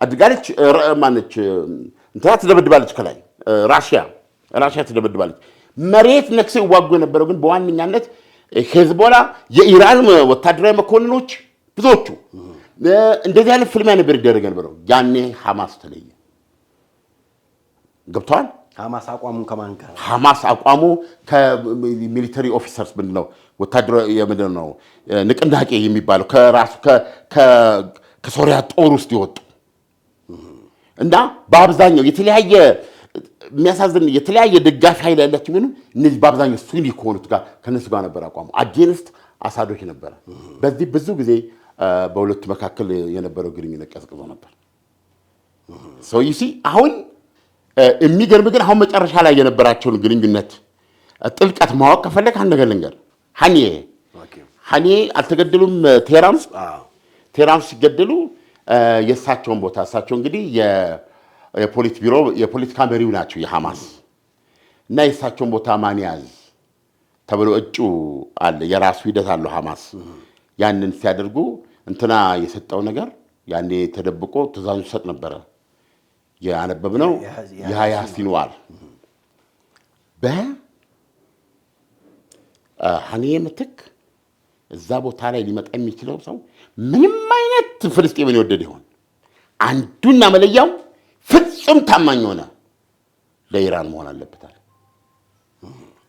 አድጋለች። ማነች እንትና ትደበድባለች። ከላይ ራሽያ ትደበድባለች። መሬት ነክሰው ይዋጉ የነበረው ግን በዋነኛነት ሄዝቦላ፣ የኢራን ወታደራዊ መኮንኖች ብዙዎቹ እንደዚህ አይነት ፍልሚያ ነበር ይደረግ የነበረው። ያኔ ሐማስ ተለየ። ገብቷል። ሐማስ አቋሙ ከማን ጋር? ሐማስ አቋሙ ከሚሊተሪ ኦፊሰርስ ምንድነው ወታደራዊ ምንድነው ንቅናቄ የሚባለው ከራሱ ከሶሪያ ጦር ውስጥ ይወጡ እና በአብዛኛው የተለያየ የሚያሳዝን የተለያየ ደጋፊ ኃይል ያላቸው ምንም እነዚህ በአብዛኛው ሱኒ ከሆኑት ጋር ከነሱ ጋር ነበር አቋሙ። አጌንስት አሳዶች ነበረ። በዚህ ብዙ ጊዜ በሁለቱ መካከል የነበረው ግንኙነት ቀዝቅዞ ነበር። ሰው ይሲ አሁን የሚገርም ግን አሁን መጨረሻ ላይ የነበራቸውን ግንኙነት ጥልቀት ማወቅ ከፈለክ አንድ ነገር ልንገር። ሐኒ አልተገደሉም። ቴህራን ሲገደሉ የእሳቸውን ቦታ እሳቸው እንግዲህ የፖሊት ቢሮ የፖለቲካ መሪው ናቸው የሐማስ እና የእሳቸውን ቦታ ማን ያዝ ተብሎ እጩ አለ። የራሱ ሂደት አለው ሐማስ። ያንን ሲያደርጉ እንትና የሰጠው ነገር ያኔ ተደብቆ ትእዛዙ ሰጥ ነበረ። ያነበብነው ያህያ ሲንዋር በሐኒ ምትክ እዛ ቦታ ላይ ሊመጣ የሚችለው ሰው ምንም አይነት ፍልስጤምን የወደደ ይሆን አንዱና መለያው ፍጹም ታማኝ ሆነ ለኢራን መሆን አለበታል።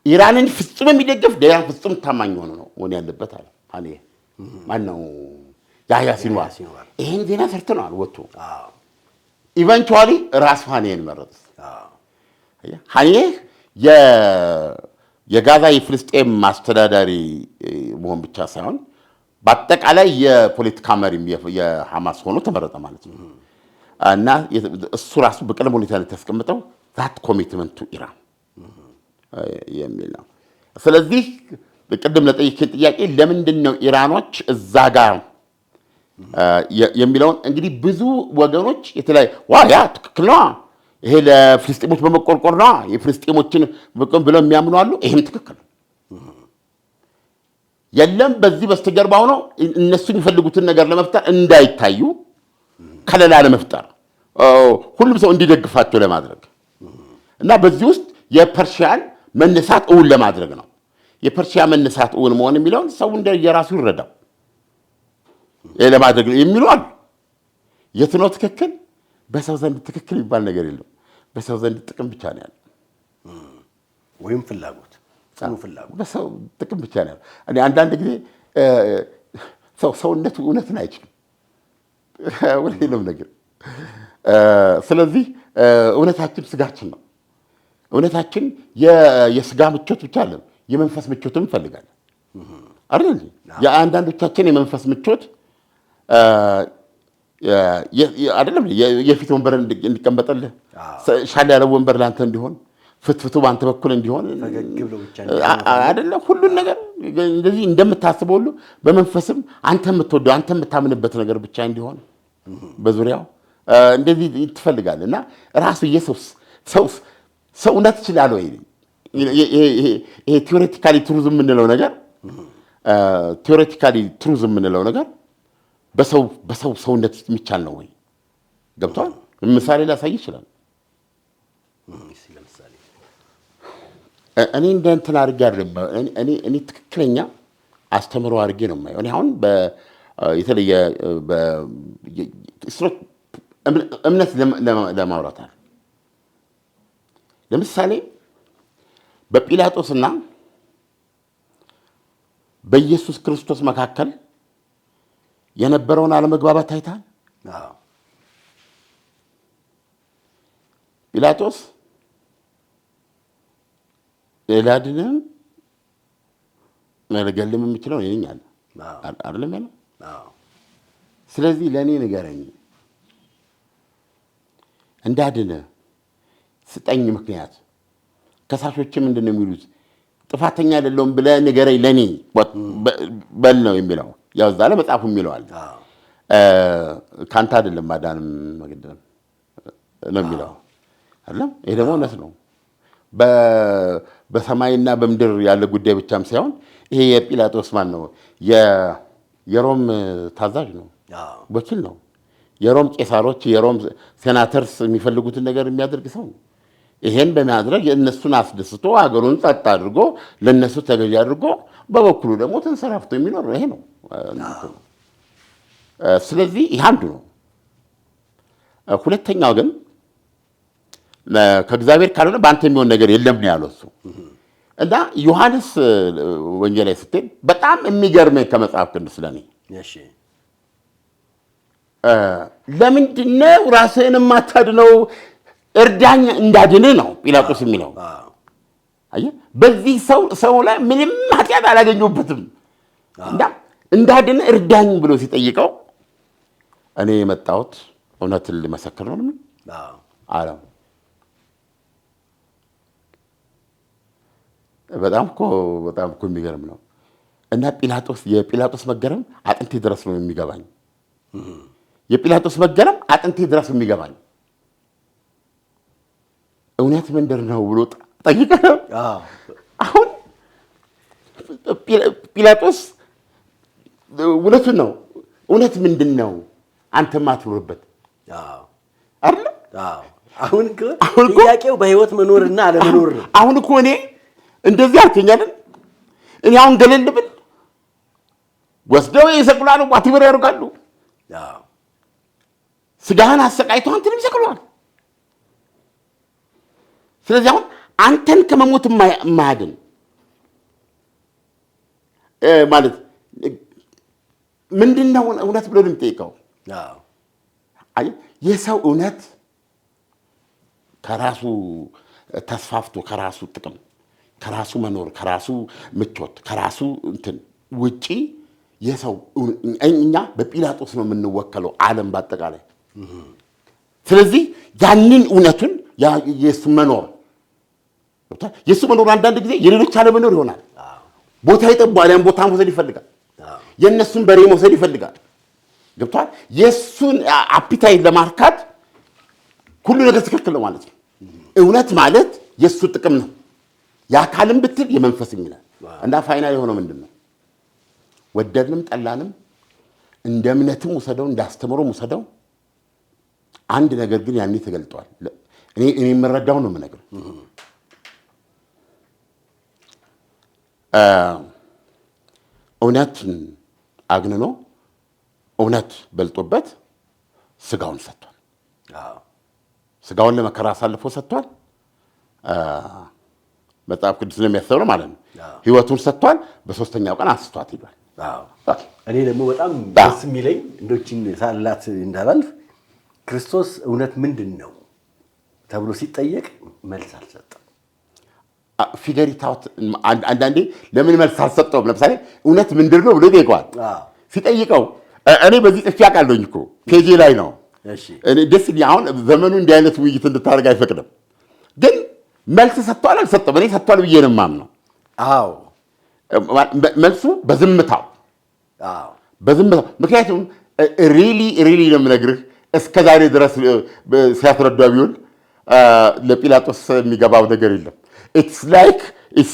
ኢራንን ፍጹም የሚደግፍ ለኢራን ፍጹም ታማኝ ሆነ ነው መሆን ያለበት አለ ሐኒ። ማነው ያህያ ሲንዋር። ይሄን ዜና ሰርተናል ወጥቶ ኢቨንቹዋሊ ራስ ሐኒን መረጥ። ሐኒ የጋዛ የፍልስጤም ማስተዳዳሪ መሆን ብቻ ሳይሆን በአጠቃላይ የፖለቲካ መሪም የሐማስ ሆኖ ተመረጠ ማለት ነው። እና እሱ ራሱ በቀለም ሁኔታ ላይ ተስቀምጠው ዛት ኮሚትመንት ቱ ኢራን የሚል ነው። ስለዚህ ቅድም ለጠየቅከኝ ጥያቄ ለምንድን ነው ኢራኖች እዛ ጋር የሚለውን እንግዲህ ብዙ ወገኖች የተለያየ ያ ትክክል ነው ይሄ ለፍልስጤሞች በመቆርቆር ነው የፍልስጤሞችን ብለው የሚያምኑ አሉ። ይሄም ትክክል ነው። የለም በዚህ በስተጀርባ ሆኖ እነሱ የሚፈልጉትን ነገር ለመፍጠር እንዳይታዩ ከለላ ለመፍጠር ሁሉም ሰው እንዲደግፋቸው ለማድረግ እና በዚህ ውስጥ የፐርሺያን መነሳት እውን ለማድረግ ነው። የፐርሺያ መነሳት እውን መሆን የሚለውን ሰው እንደየራሱ ይረዳው ለማድረግ የሚሉ አሉ። የት ነው ትክክል? በሰው ዘንድ ትክክል የሚባል ነገር የለም። በሰው ዘንድ ጥቅም ብቻ ነው ያለው ወይም ፍላጎት በሰው ጥቅም ብቻ ነው ያለው። እኔ አንዳንድ ጊዜ ሰውነቱ እውነትን አይችልም ወይንም ነገር ስለዚህ እውነታችን ስጋችን ነው። እውነታችን የስጋ ምቾት ብቻ አይደለም፣ የመንፈስ ምቾትም እንፈልጋለን አይደል? የአንዳንዶቻችን የመንፈስ ምቾት አይደለም የፊት ወንበር እንዲቀመጥልህ ሻል ያለ ወንበር ላንተ እንዲሆን ፍትፍቱ በአንተ በኩል እንዲሆን ፈገግ ብሎ ብቻ አይደለም ሁሉን ነገር እንደዚህ እንደምታስበው ሁሉ በመንፈስም አንተ የምትወደው አንተ የምታምንበት ነገር ብቻ እንዲሆን በዙሪያው እንደዚህ ትፈልጋለህ እና ራሱ ኢየሱስ ሰው እውነት ይችላል ወይ ይሄ ቲዮሬቲካሊ ትሩዝ የምንለው ነገር በሰው ሰውነት የሚቻል ነው ወይ ገብቷል ምሳሌ ላሳይ ይችላል እኔ እንደ እንትን አድርጌ አይደለም እኔ ትክክለኛ አስተምሮ አድርጌ ነው የማየው እኔ አሁን የተለየ እምነት ለማውራታል ለምሳሌ በጲላጦስና በኢየሱስ ክርስቶስ መካከል የነበረውን አለመግባባት ታይታል ጲላጦስ ላድንም መለገልም የምችለው እኔ ነኝ አለ አይደለም ያለው ስለዚህ ለእኔ ንገረኝ እንዳድነ ስጠኝ ምክንያት ከሳሾችም ምንድን ነው የሚሉት ጥፋተኛ አይደለሁም ብለህ ንገረኝ ለእኔ በል ነው የሚለው ያው እዛ ላይ መጽሐፉ የሚለዋል ከአንተ አይደለም ማዳንም መግደልም ነው የሚለው አይደለም ይሄ ደግሞ እውነት ነው በሰማይና በምድር ያለ ጉዳይ ብቻም ሳይሆን ይሄ የጲላጦስ ማን ነው የሮም ታዛዥ ነው ወኪል ነው የሮም ቄሳሮች የሮም ሴናተርስ የሚፈልጉትን ነገር የሚያደርግ ሰው ነው ይሄን በማድረግ እነሱን አስደስቶ ሀገሩን ጸጥ አድርጎ ለነሱ ተገዥ አድርጎ በበኩሉ ደግሞ ተንሰራፍቶ የሚኖር ይሄ ነው ስለዚህ ይሄ አንዱ ነው ሁለተኛው ግን ከእግዚአብሔር ካልሆነ በአንተ የሚሆን ነገር የለም ነው ያለው እሱ እና ዮሐንስ ወንጌል ላይ ስትል በጣም የሚገርመኝ ከመጽሐፍ ቅዱስ ለኔ ለምንድነው ራስህን የማታድነው እርዳኝ እንዳድን ነው ጲላጦስ የሚለው አየህ በዚህ ሰው ላይ ምንም ኃጢአት አላገኘሁበትም እንዳድን እርዳኝ ብሎ ሲጠይቀው እኔ የመጣሁት እውነትን ልመሰክር ነው አለው በጣም እኮ የሚገርም ነው እና የጲላጦስ መገረም አጥንቴ ድረስ ነው የሚገባኝ የጲላጦስ መገረም አጥንቴ ድረስ የሚገባኝ እውነት ምንድር ነው ብሎ ጠይቀው አሁን ጲላጦስ እውነቱን ነው እውነት ምንድን ነው አንተ ማትኖርበት አይደል አሁን ጥያቄው በህይወት መኖርና አለመኖር ነው አሁን እኮ እኔ እንደዚህ አልከኛለን እኔ አሁን ገለል ብል ወስደው ይሰቅላሉ ዋትብር ያርጋሉ ስጋህን አሰቃይቶ አንተንም ይሰቅላሉ ስለዚህ አሁን አንተን ከመሞት ማያድን ማለት ምንድነው እውነት ብሎ የሚጠይቀው አይ የሰው እውነት ከራሱ ተስፋፍቶ ከራሱ ጥቅም ከራሱ መኖር ከራሱ ምቾት ከራሱ እንትን ውጪ የሰው እኛ በጲላጦስ ነው የምንወከለው ዓለም በአጠቃላይ ስለዚህ ያንን እውነቱን የሱ መኖር አንዳንድ ጊዜ የሌሎች አለመኖር ይሆናል ቦታ ይጠባል ያን ቦታ መውሰድ ይፈልጋል የነሱን በሬ መውሰድ ይፈልጋል ገብቷል የሱን አፒታይት ለማርካት ሁሉ ነገር ትክክል ነው ማለት ነው እውነት ማለት የሱ ጥቅም ነው ያካልም ብትል የመንፈስም ይላል እና ፋይናል የሆነው ምንድነው ወደድንም ጠላንም እንደ እምነትም ወሰደው እንዳስተምሮም ወሰደው አንድ ነገር ግን ያኔ ተገልጧል እኔ የምረዳው ነው ነገር እውነትን አግንኖ እውነት በልጦበት ስጋውን ሰጥቷል ስጋውን ለመከራ አሳልፎ ሰጥቷል መጽሐፍ ቅዱስ ነው የሚያስተምረው ማለት ነው ህይወቱን ሰጥቷል በሶስተኛው ቀን አንስቷት ይሏል እኔ ደግሞ በጣም ደስ የሚለኝ እንደችን ሳላት እንዳላልፍ ክርስቶስ እውነት ምንድነው ተብሎ ሲጠየቅ መልስ አልሰጠም ፊገሪታውት አንዳንዴ ለምን መልስ አልሰጠውም ለምሳሌ እውነት ምንድነው ብሎ ይጠይቀዋል ሲጠይቀው እኔ በዚህ ጥፊ አቃለኝ እኮ ኬጂ ላይ ነው እሺ እኔ ደስ ይላል አሁን ዘመኑ እንዲህ አይነት ውይይት እንድታደርግ አይፈቅድም ግን መልስ ሰጥቷል አልሰጠም? እኔ ሰጥቷል ብዬ ነው የማምነው። አዎ መልሱ በዝምታው ምክንያቱም ሪሊ ነው የምነግርህ እስከ ዛሬ ድረስ ሲያስረዳ ቢሆን ለጲላጦስ የሚገባው ነገር የለም። ኢትስ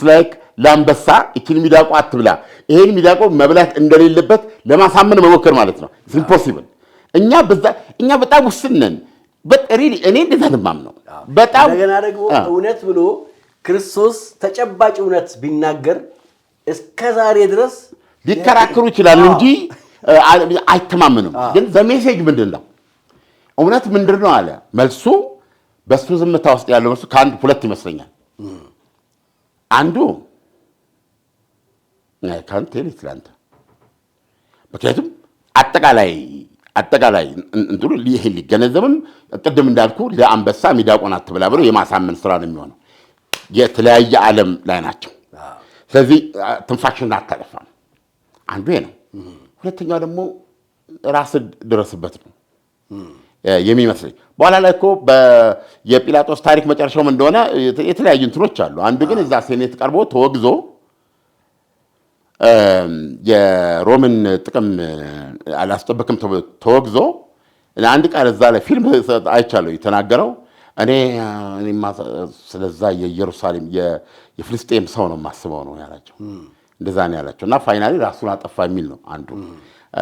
ላይክ ለአንበሳ እችን ሚዳቆ አትብላ፣ ይሄን ሚዳቆ መብላት እንደሌለበት ለማሳመን መሞከር ማለት ነው። ኢምፖሲብል። እኛ በጣም ውስን ነን። እኔ እንደዛ ልማም ነው በጣም እንደገና ደግሞ እውነት ብሎ ክርስቶስ ተጨባጭ እውነት ቢናገር እስከ ዛሬ ድረስ ሊከራከሩ ይችላሉ እንጂ አይተማመኑም። ግን ዘሜሴጅ ምንድን ነው? እውነት ምንድን ነው አለ። መልሱ በሱ ዝምታ ውስጥ ያለው መልሱ ከአንድ ሁለት ይመስለኛል። አንዱ ካንተ ለአንተ ምክንያቱም አጠቃላይ እንትኑ ይሄን ሊገነዘብም ቅድም እንዳልኩ ለአንበሳ ሚዳቆን አትብላ ብሎ የማሳመን ስራ ነው የሚሆነው። የተለያየ ዓለም ላይ ናቸው። ስለዚህ ትንፋሽን አታጠፋም። አንዱ ነው። ሁለተኛው ደግሞ ራስ ድረስበት ነው የሚመስለኝ። በኋላ ላይ እኮ የጲላጦስ ታሪክ መጨረሻውም እንደሆነ የተለያዩ እንትኖች አሉ። አንዱ ግን እዛ ሴኔት ቀርቦ ተወግዞ የሮምን ጥቅም አላስጠበቅም ተወግዞ አንድ ቃል እዛ ላይ ፊልም አይቻለሁ የተናገረው እኔ ስለዛ የኢየሩሳሌም የፍልስጤም ሰው ነው የማስበው ነው ያላቸው። እንደዛ ነው ያላቸው እና ፋይናሊ ራሱን አጠፋ የሚል ነው አንዱ።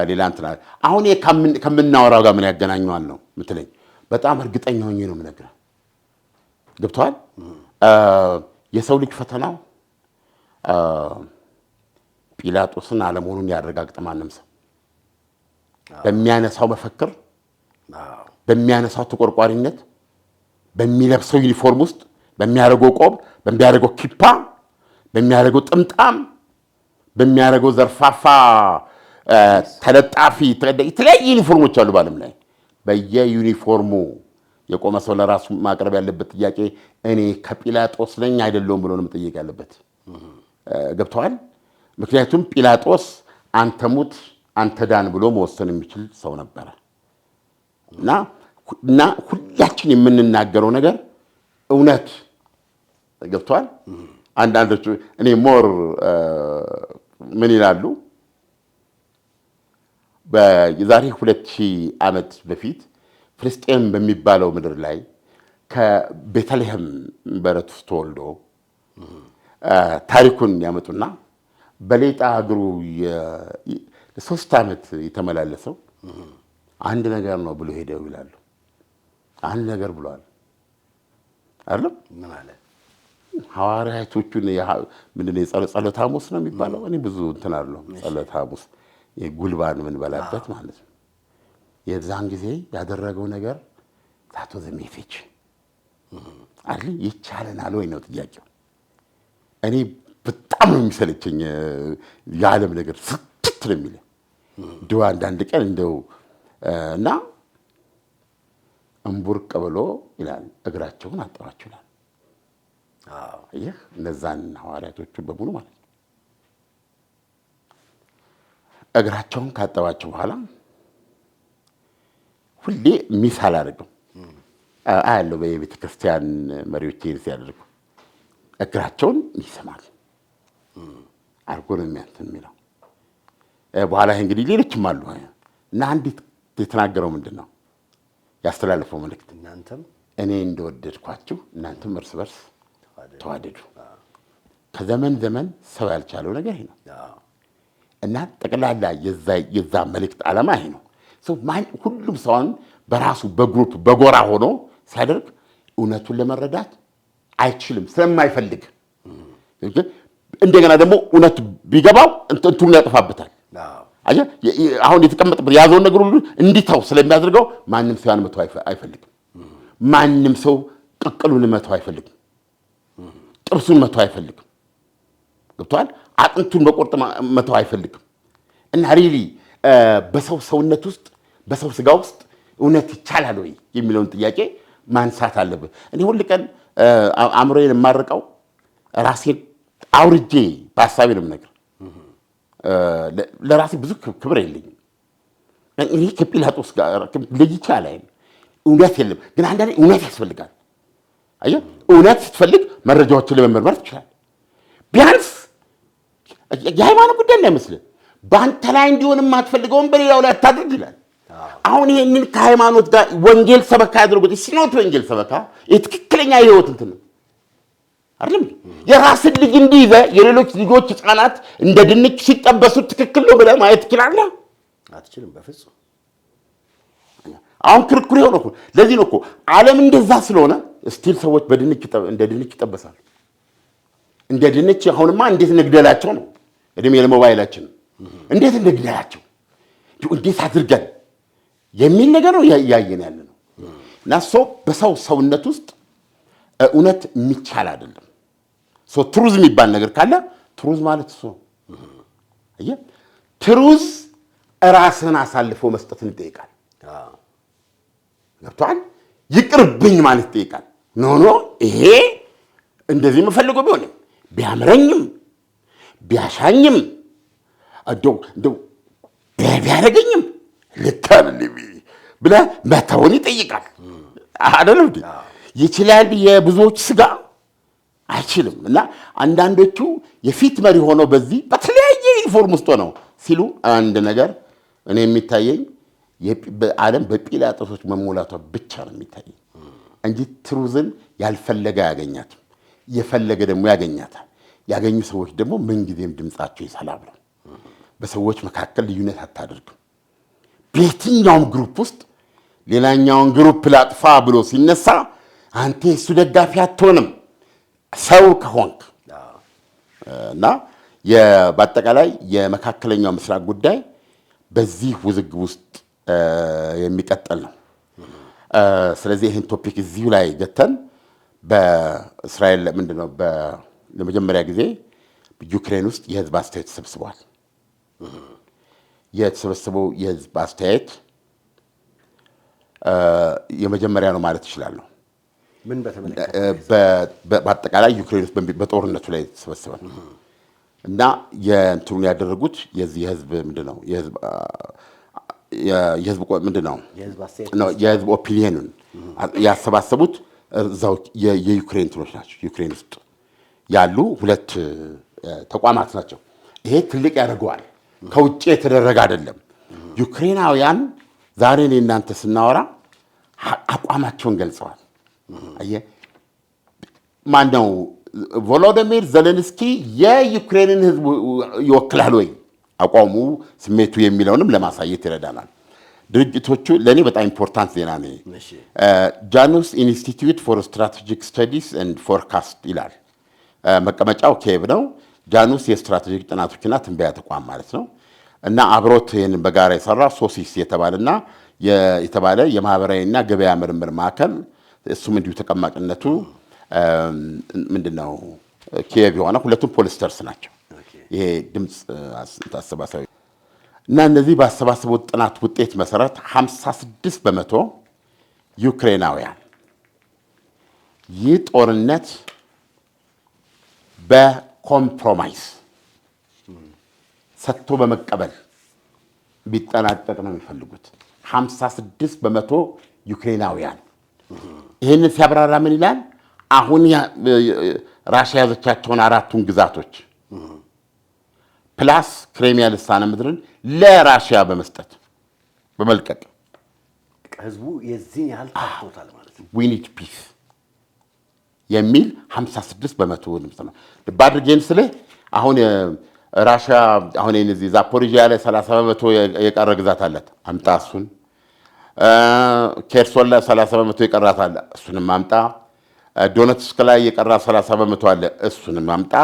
ሌላ እንትና አሁን ከምናወራው ጋር ምን ያገናኘዋል ነው የምትለኝ? በጣም እርግጠኛ ሆኜ ነው የምነግርህ። ገብቶሃል? የሰው ልጅ ፈተናው ጲላጦስን አለመሆኑን ያረጋግጥ ማንም ሰው በሚያነሳው መፈክር፣ በሚያነሳው ተቆርቋሪነት፣ በሚለብሰው ዩኒፎርም ውስጥ በሚያደርገው ቆብ፣ በሚያደርገው ኪፓ፣ በሚያደርገው ጥምጣም፣ በሚያደርገው ዘርፋፋ ተለጣፊ የተለያዩ ዩኒፎርሞች አሉ በዓለም ላይ። በየዩኒፎርሙ የቆመ ሰው ለራሱ ማቅረብ ያለበት ጥያቄ እኔ ከጲላጦስ ነኝ አይደለሁም ብሎ ነው መጠየቅ ያለበት። ገብተዋል? ምክንያቱም ጲላጦስ አንተ ሙት አንተ ዳን ብሎ መወሰን የሚችል ሰው ነበረ እና ሁላችን የምንናገረው ነገር እውነት ገብተዋል። አንዳንዶቹ እኔ ሞር ምን ይላሉ የዛሬ 2000 ዓመት በፊት ፍልስጤም በሚባለው ምድር ላይ ከቤተልሔም በረት ውስጥ ተወልዶ ታሪኩን ያመጡና በሌጣ እግሩ የ3 ዓመት የተመላለሰው አንድ ነገር ነው ብሎ ሄደው ይላሉ። አንድ ነገር ብሏል አይደል? ምን አለ? ሐዋርያቶቹን ምንድነው የጸሎተ ሐሙስ ነው የሚባለው? እኔ ብዙ እንትን አለው ጸሎተ ሐሙስ የጉልባን ምን በላበት ማለት ነው። የዛን ጊዜ ያደረገው ነገር ታቶ ዘሜቴች አይደል? ይቻለናል ወይ ነው ጥያቄው። እኔ በጣም ነው የሚሰለቸኝ የዓለም ነገር ስክት ነው የሚለው እንደው አንዳንድ ቀን እንደው እና እምቡርቅ ብሎ ይላል እግራቸውን አጠባቸው ይላል። ይህ እነዛን ሐዋርያቶቹን በሙሉ ማለት ነው። እግራቸውን ካጠባቸው በኋላ ሁሌ ሚስ አላደርግም አያለው በቤተ ክርስቲያን መሪዎች ይሄን ሲያደርጉ እግራቸውን ይሰማል አርጎ ነው የሚለው። በኋላ እንግዲህ ሌሎችም አሉ እና አንዲት የተናገረው ምንድን ነው ያስተላለፈው መልእክት? እናንተም እኔ እንደወደድኳችሁ እናንተም እርስ በርስ ተዋደዱ። ከዘመን ዘመን ሰው ያልቻለው ነገር ይሄ ነው እና ጠቅላላ የዛ መልእክት ዓላማ ይሄ ነው። ሁሉም ሰውን በራሱ በግሩፕ በጎራ ሆኖ ሲያደርግ እውነቱን ለመረዳት አይችልም ስለማይፈልግ። እንደገና ደግሞ እውነት ቢገባው እንትኑን ያጠፋበታል። አሁን የተቀመጠበት የያዘውን ነገር ሁሉ እንዲታው ስለሚያደርገው ማንም ሰው ያን መተው አይፈልግም። ማንም ሰው ቅቅሉን መተው አይፈልግም። ጥርሱን መተው አይፈልግም። ገብቶሃል? አጥንቱን በቁርጥ መተው አይፈልግም። እና ሪሊ በሰው ሰውነት ውስጥ በሰው ስጋ ውስጥ እውነት ይቻላል ወይ የሚለውን ጥያቄ ማንሳት አለብን። እኔ ሁል ቀን አእምሮዬን የማርቀው ራሴን አውርጄ በሀሳቤ ነው የምነግርህ። ለራሴ ብዙ ክብር የለኝም። እኔ ከጲላጦስ ጋር ለይቼ አላይም። እውነት የለም፣ ግን አንዳንዴ እውነት ያስፈልጋል። አየህ እውነት ስትፈልግ መረጃዎችን ለመመርመር ትችላለህ። ቢያንስ የሃይማኖት ጉዳይ እንዳይመስልህ በአንተ ላይ እንዲሆን የማትፈልገውን በሌላው ላይ አታድርግ ይላል። አሁን ይሄንን ከሃይማኖት ጋር ወንጌል ሰበካ ያድርጉት ሲኖት ወንጌል ሰበካ የትክክለኛ የህይወት እንትን ነው አይደል? የራስን ልጅ እንዲይዘ የሌሎች ልጆች ህፃናት እንደ ድንች ሲጠበሱ ትክክል ነው ብለህ ማየት ትችላለህ? አትችልም በፍጹም። አሁን ክርክሩ ይሆነ እኮ ለዚህ ነው እኮ ዓለም እንደዛ ስለሆነ ስቲል ሰዎች እንደ ድንች ይጠበሳሉ። እንደ ድንች አሁንማ እንዴት እንግደላቸው ነው እድሜ ለሞባይላችን እንዴት እንግደላቸው እንዴት አድርገን የሚል ነገር ነው ያየን ያለ ነው። እና በሰው ሰውነት ውስጥ እውነት የሚቻል አይደለም። ትሩዝ የሚባል ነገር ካለ ትሩዝ ማለት እሱ አየህ ትሩዝ ራስን አሳልፎ መስጠትን ይጠይቃል። ገብቶሃል? ይቅርብኝ ማለት ይጠይቃል። ኖ ይሄ እንደዚህ የምፈልገው ቢሆንም ቢያምረኝም ቢያሻኝም እንደው ቢያደርገኝም ልካልልኝ ብለህ መተውን ይጠይቃል። አይደለም ይችላል። የብዙዎች ስጋ አይችልም። እና አንዳንዶቹ የፊት መሪ ሆነው በዚህ በተለያየ ዩኒፎርም ውስጥ ሆነው ሲሉ አንድ ነገር እኔ የሚታየኝ በዓለም በጲላጦሶች መሞላቷ ብቻ ነው የሚታየኝ እንጂ ትሩዝን ያልፈለገ አያገኛትም። የፈለገ ደግሞ ያገኛታል። ያገኙ ሰዎች ደግሞ ምንጊዜም ድምጻቸው ይሰላም ነው። በሰዎች መካከል ልዩነት አታደርግም። በየትኛውም ግሩፕ ውስጥ ሌላኛውን ግሩፕ ላጥፋ ብሎ ሲነሳ አንተ እሱ ደጋፊ አትሆንም ሰው ከሆንክ። እና በአጠቃላይ የመካከለኛው ምስራቅ ጉዳይ በዚህ ውዝግብ ውስጥ የሚቀጥል ነው። ስለዚህ ይህን ቶፒክ እዚሁ ላይ ገተን በእስራኤል ምንድነው ለመጀመሪያ ጊዜ ዩክሬን ውስጥ የህዝብ አስተያየት ተሰብስቧል። የተሰበሰበው የህዝብ አስተያየት የመጀመሪያ ነው ማለት ይችላል። ምን በተመለከተ በአጠቃላይ ዩክሬን ውስጥ በጦርነቱ ላይ ተሰበሰበ እና የእንትኑን ያደረጉት የዚህ የህዝብ ምንድነው የህዝብ ኦፒኒየኑን ያሰባሰቡት እዛው የዩክሬን እንትኖች ናቸው። ዩክሬን ውስጥ ያሉ ሁለት ተቋማት ናቸው። ይሄ ትልቅ ያደርገዋል። ከውጭ የተደረገ አይደለም። ዩክሬናውያን ዛሬ እኔ እናንተ ስናወራ አቋማቸውን ገልጸዋል። አየህ ማነው ቮሎዲሚር ዜሌንስኪ የዩክሬንን ህዝብ ይወክላል ወይ አቋሙ ስሜቱ የሚለውንም ለማሳየት ይረዳናል። ድርጅቶቹ ለእኔ በጣም ኢምፖርታንት ዜና ነው። ጃኑስ ኢንስቲትዩት ፎር ስትራቴጂክ ስተዲስ ኤንድ ፎርካስት ይላል። መቀመጫው ኪየቭ ነው። ጃኑስ የስትራቴጂክ ጥናቶችና ትንበያ ተቋም ማለት ነው። እና አብሮት ይህንን በጋራ የሰራ ሶሲስ የተባለ የማህበራዊና ገበያ ምርምር ማዕከል እሱም እንዲሁ ተቀማጭነቱ ምንድነው ኪየቭ የሆነ ሁለቱም ፖሊስተርስ ናቸው። ይሄ ድምፅ አሰባሳቢ እና እነዚህ ባሰባሰቡት ጥናት ውጤት መሰረት 56% ዩክሬናውያን ይህ ጦርነት በኮምፕሮማይዝ ሰጥቶ በመቀበል ቢጠናቀቅ ነው የሚፈልጉት። 56% ዩክሬናውያን ይህንን ሲያብራራ ምን ይላል? አሁን ራሽያ ያዘቻቸውን 4ቱን ግዛቶች ፕላስ ክሬሚያ ልሳነ ምድርን ለራሽያ በመስጠት በመልቀቅ ህዝቡ የዚህን ያህል ታውቶታል ማለት ነው። ዊ ኒድ ፒስ የሚል 56% ድምፅ ነው። ልብ አድርጌን ስልህ አሁን ራሽያ አሁን እነዚህ ዛፖሪጂያ ላይ 30% የቀረ ግዛት አላት። አምጣ እሱን። ኬርሶን ላይ 30% የቀራት አለ። እሱንም አምጣ። ዶኔትስክ ላይ የቀራ 30% አለ። እሱንም አምጣ።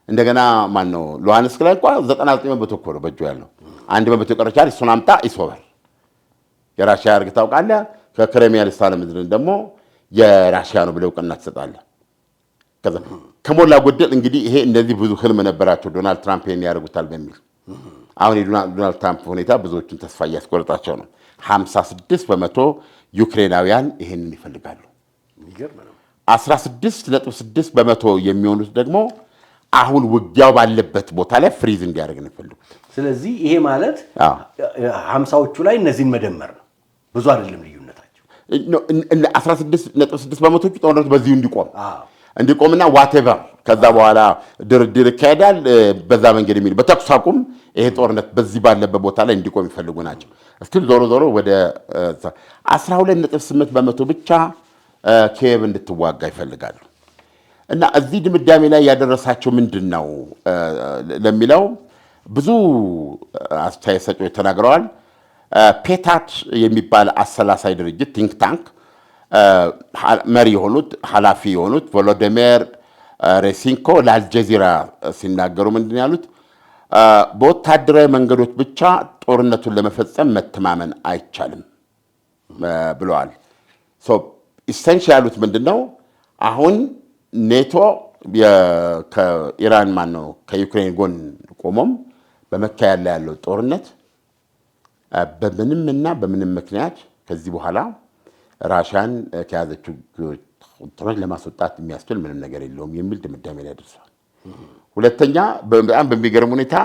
እንደገና ማን ነው ሉሃንስክ ላይ እንኳን 99% እኮ ነው በእጁ ያለው። 1% የቀረቻል። እሱን አምጣ። ይሶበር የራሽያ አርግ ታውቃለህ። ከክሬሚያ ልሳነ ምድርን ደግሞ የራሽያ ነው ብለው እውቅና ትሰጣለህ። ከዛ ከሞላ ጎደል እንግዲህ ይሄ እንደዚህ ብዙ ህልም ነበራቸው ዶናልድ ትራምፕ ይሄን ያደርጉታል በሚል አሁን የዶናልድ ትራምፕ ሁኔታ ብዙዎችን ተስፋ እያስቆረጣቸው ነው። 56% ዩክሬናውያን ይሄንን ይፈልጋሉ። 16.6% የሚሆኑት ደግሞ አሁን ውጊያው ባለበት ቦታ ላይ ፍሪዝ እንዲያደርግ ነው የሚፈልጉት። ስለዚህ ይሄ ማለት 50ዎቹ ላይ እነዚህን መደመር ነው። ብዙ አይደለም ልዩነታቸው። 16.6 በመቶ ጦርነቱ በዚሁ እንዲቆምና ዋቴቨር ከዛ በኋላ ድርድር ይካሄዳል በዛ መንገድ የሚል በተኩስ አቁም ይሄ ጦርነት በዚህ ባለበት ቦታ ላይ እንዲቆም ይፈልጉ ናቸው። እስቲል ዞሮ ወደ 12.8 በመቶ ብቻ ኪየቭ እንድትዋጋ ይፈልጋሉ። እና እዚህ ድምዳሜ ላይ ያደረሳቸው ምንድን ነው ለሚለው ብዙ አስተያየት ሰጪዎች ተናግረዋል። ፔታት የሚባል አሰላሳይ ድርጅት ቲንክ ታንክ መሪ የሆኑት ኃላፊ የሆኑት ቮሎዲሚር ሬሲንኮ ለአልጀዚራ ሲናገሩ ምንድን ያሉት በወታደራዊ መንገዶች ብቻ ጦርነቱን ለመፈጸም መተማመን አይቻልም ብለዋል። ኢሰንሽ ያሉት ምንድን ነው አሁን ኔቶ ከኢራን ከዩክሬን ጎን ቆሞም በመካሄድ ላይ ያለው ጦርነት በምንም ምክንያት ከዚህ በኋላ ራሽያን ከያዘችው ጦርነት ለማስወጣት የሚያስችል ምንም ነገር የለውም የሚል ድምዳሜ ላይ ደርሰዋል። ሁለተኛ በጣም በሚገርም ሁኔታ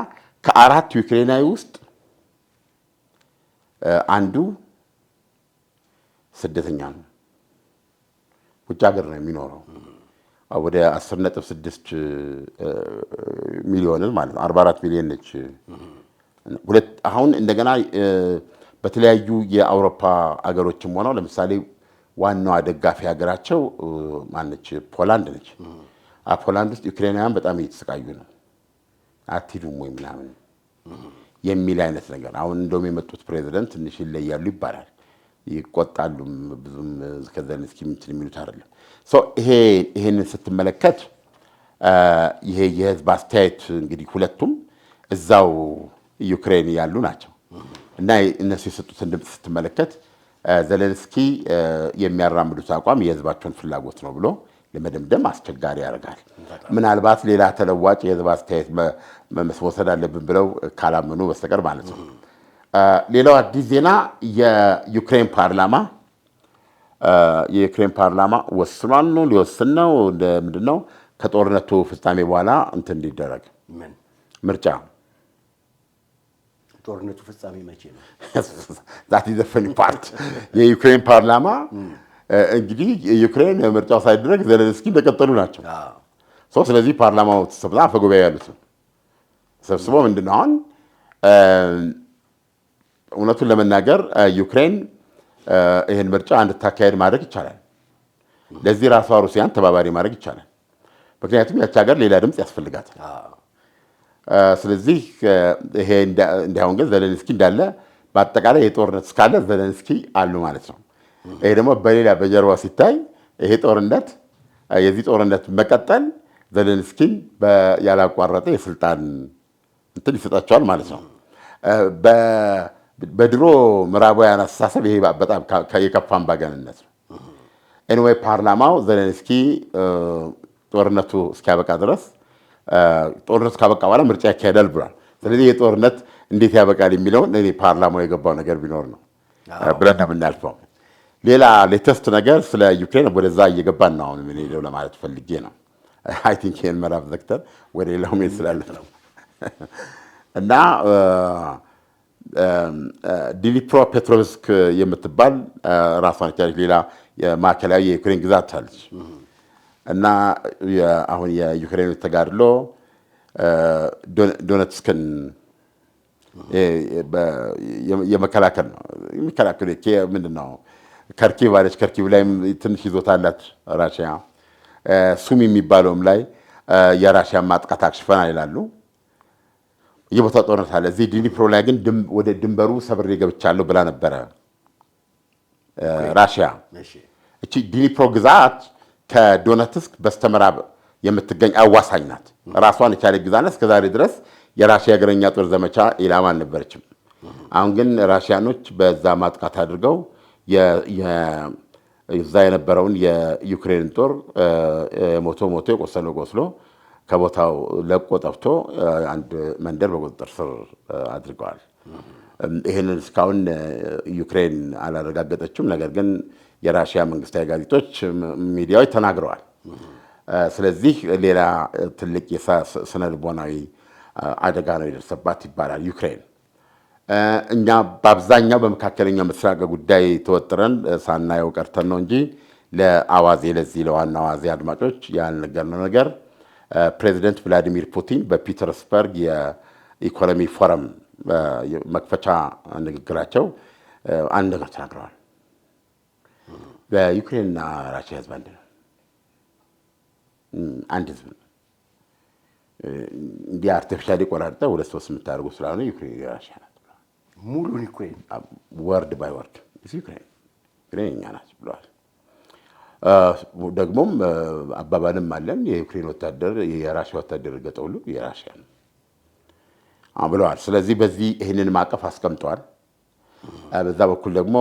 ከ4 ዩክሬናዊ ውስጥ አንዱ ስደተኛ ነው፣ ውጭ ሀገር ነው የሚኖረው። ወደ 10.6 ሚሊዮን ማለት ነው 44 ሚሊዮን ነች። አሁን እንደገና በተለያዩ የአውሮፓ አገሮችም ሆነው ለምሳሌ ዋናዋ ደጋፊ ሀገራቸው ማነች? ፖላንድ ነች። ፖላንድ ውስጥ ዩክሬናውያን በጣም እየተሰቃዩ ነው፣ አትሂዱም ወይ ምናምን የሚል አይነት ነገር። አሁን እንደውም የመጡት ፕሬዚደንት ትንሽ ይለያሉ ይባላል፣ ይቆጣሉም፣ ብዙም ከዘለንስኪ እንትን የሚሉት አይደለም። ይሄንን ስትመለከት ይሄ የህዝብ አስተያየት እንግዲህ ሁለቱም እዛው ዩክሬን ያሉ ናቸው እና እነሱ የሰጡትን ድምፅ ስትመለከት ዘለንስኪ የሚያራምዱት አቋም የህዝባቸውን ፍላጎት ነው ብሎ ለመደምደም አስቸጋሪ ያደርጋል። ምናልባት ሌላ ተለዋጭ የህዝብ አስተያየት መውሰድ አለብን ብለው ካላመኑ በስተቀር ማለት ነው። ሌላው አዲስ ዜና የዩክሬን ፓርላማ ወስኗል ነው ሊወስን ነው ምንድን ነው ከጦርነቱ ፍጻሜ በኋላ እንትን እንዲደረግ ምርጫ። ጦርነቱ ፍጻሜ መቼ ነው? ዛት ኢዝ ዘ ፈኒ ፓርት። የዩክሬን ፓርላማ እንግዲህ ዩክሬን ምርጫው ሳይደረግ ዘለንስኪ እንደቀጠሉ ናቸው። ስለዚህ ፓርላማው ተሰብስቦ አፈጉባኤ ያሉት ነው ተሰብስቦ ምንድን ነው አሁን እውነቱን ለመናገር ዩክሬን ይህን ምርጫ እንድታካሄድ ማድረግ ይቻላል። ለዚህ ራሷ ሩሲያን ተባባሪ ማድረግ ይቻላል። ምክንያቱም ያች ሀገር ሌላ ድምፅ ያስፈልጋታል። ስለዚህ ይሄ እንዲያውም ግን ዘለንስኪ እንዳለ በአጠቃላይ የጦርነት እስካለ ዘለንስኪ አሉ ማለት ነው። ይሄ ደግሞ በሌላ በጀርባ ሲታይ ይሄ ጦርነት የዚህ ጦርነት መቀጠል ዘለንስኪን ያላቋረጠ የስልጣን እንትን ይሰጣቸዋል ማለት ነው። በድሮ ምዕራባውያን አስተሳሰብ ይሄ በጣም የከፋ አምባገነንነት ነው። ኤኒዌይ ፓርላማው ዘለንስኪ ጦርነቱ እስኪያበቃ ድረስ ጦርነቱ ካበቃ በኋላ ምርጫ ያካሄዳል ብሏል። ስለዚህ የጦርነት እንዴት ያበቃል የሚለውን ፓርላማው የገባው ነገር ቢኖር ነው ብለን ነው የምናልፈው። ሌላ ሌተስት ነገር ስለ ዩክሬን ወደዛ እየገባን ነው አሁን የምንሄደው ለማለት ፈልጌ ነው። አይ ቲንክ ይህን ምዕራፍ ዘግተን ወደ ሌላው ሜድ ስላለ ነው እና ዲኒፕሮ ፔትሮቭስክ የምትባል ራሷን የቻለች ሌላ ማዕከላዊ የዩክሬን ግዛት አለች እና አሁን የዩክሬን ተጋድሎ ዶኔትስክን የመከላከል ነው የሚከላከሉ ምንድን ነው ከርኪቭ አለች። ከርኪቭ ላይም ትንሽ ይዞታ አላት ራሽያ። ሱሚ የሚባለውም ላይ የራሽያ ማጥቃት አክሽፈናል ይላሉ። የቦታው ጦርነት አለ። እዚህ ዲኒፕሮ ላይ ግን ወደ ድንበሩ ሰብሬ ገብቻለሁ ብላ ነበረ ራሽያ። እቺ ዲኒፕሮ ግዛት ከዶኔትስክ በስተምዕራብ የምትገኝ አዋሳኝ ናት። ራሷን የቻለ ግዛት ናት። እስከዛሬ ድረስ የራሽያ እግረኛ ጦር ዘመቻ ኢላማ አልነበረችም። አሁን ግን ራሽያኖች በዛ ማጥቃት አድርገው እዛ የነበረውን የዩክሬን ጦር ሞቶ የቆሰለው ቆስሎ ከቦታው ለቆ ጠፍቶ አንድ መንደር በቁጥጥር ስር አድርገዋል። ይህንን እስካሁን ዩክሬን አላረጋገጠችም። ነገር ግን የራሽያ መንግስታዊ ጋዜጦች፣ ሚዲያዎች ተናግረዋል። ስለዚህ ሌላ ትልቅ ስነ ልቦናዊ አደጋ ነው የደረሰባት ይባላል ዩክሬን። እኛ በአብዛኛው በመካከለኛው ምስራቅ ጉዳይ ተወጥረን ሳናየው ቀርተን ነው እንጂ ለአዋዜ ለዚህ ለዋና አዋዜ አድማጮች ያልነገርነው ነገር ፕሬዚደንት ቭላዲሚር ፑቲን በፒተርስበርግ የኢኮኖሚ ፎረም መክፈቻ ንግግራቸው አንድ ነገር ተናግረዋል። በዩክሬንና ራሽያ ህዝብ አንድ ነው፣ አንድ ህዝብ ነው። እንዲህ አርቲፊሻሊ ቆራርጠ ሁለት ሶስት የምታደርጉ ስላልሆነ ዩክሬን የራሽያ ናት ሙሉን ዩክሬን ወርድ ባይ ወርድ ዩክሬን እኛ ናት ብለዋል። ደግሞም አባባልም አለን የዩክሬን ወታደር የራሽያ ወታደር ገጠውሉ የራሽያ ነው ብለዋል። ስለዚህ በዚህ ይህንን ማዕቀፍ አስቀምጠዋል። በዛ በኩል ደግሞ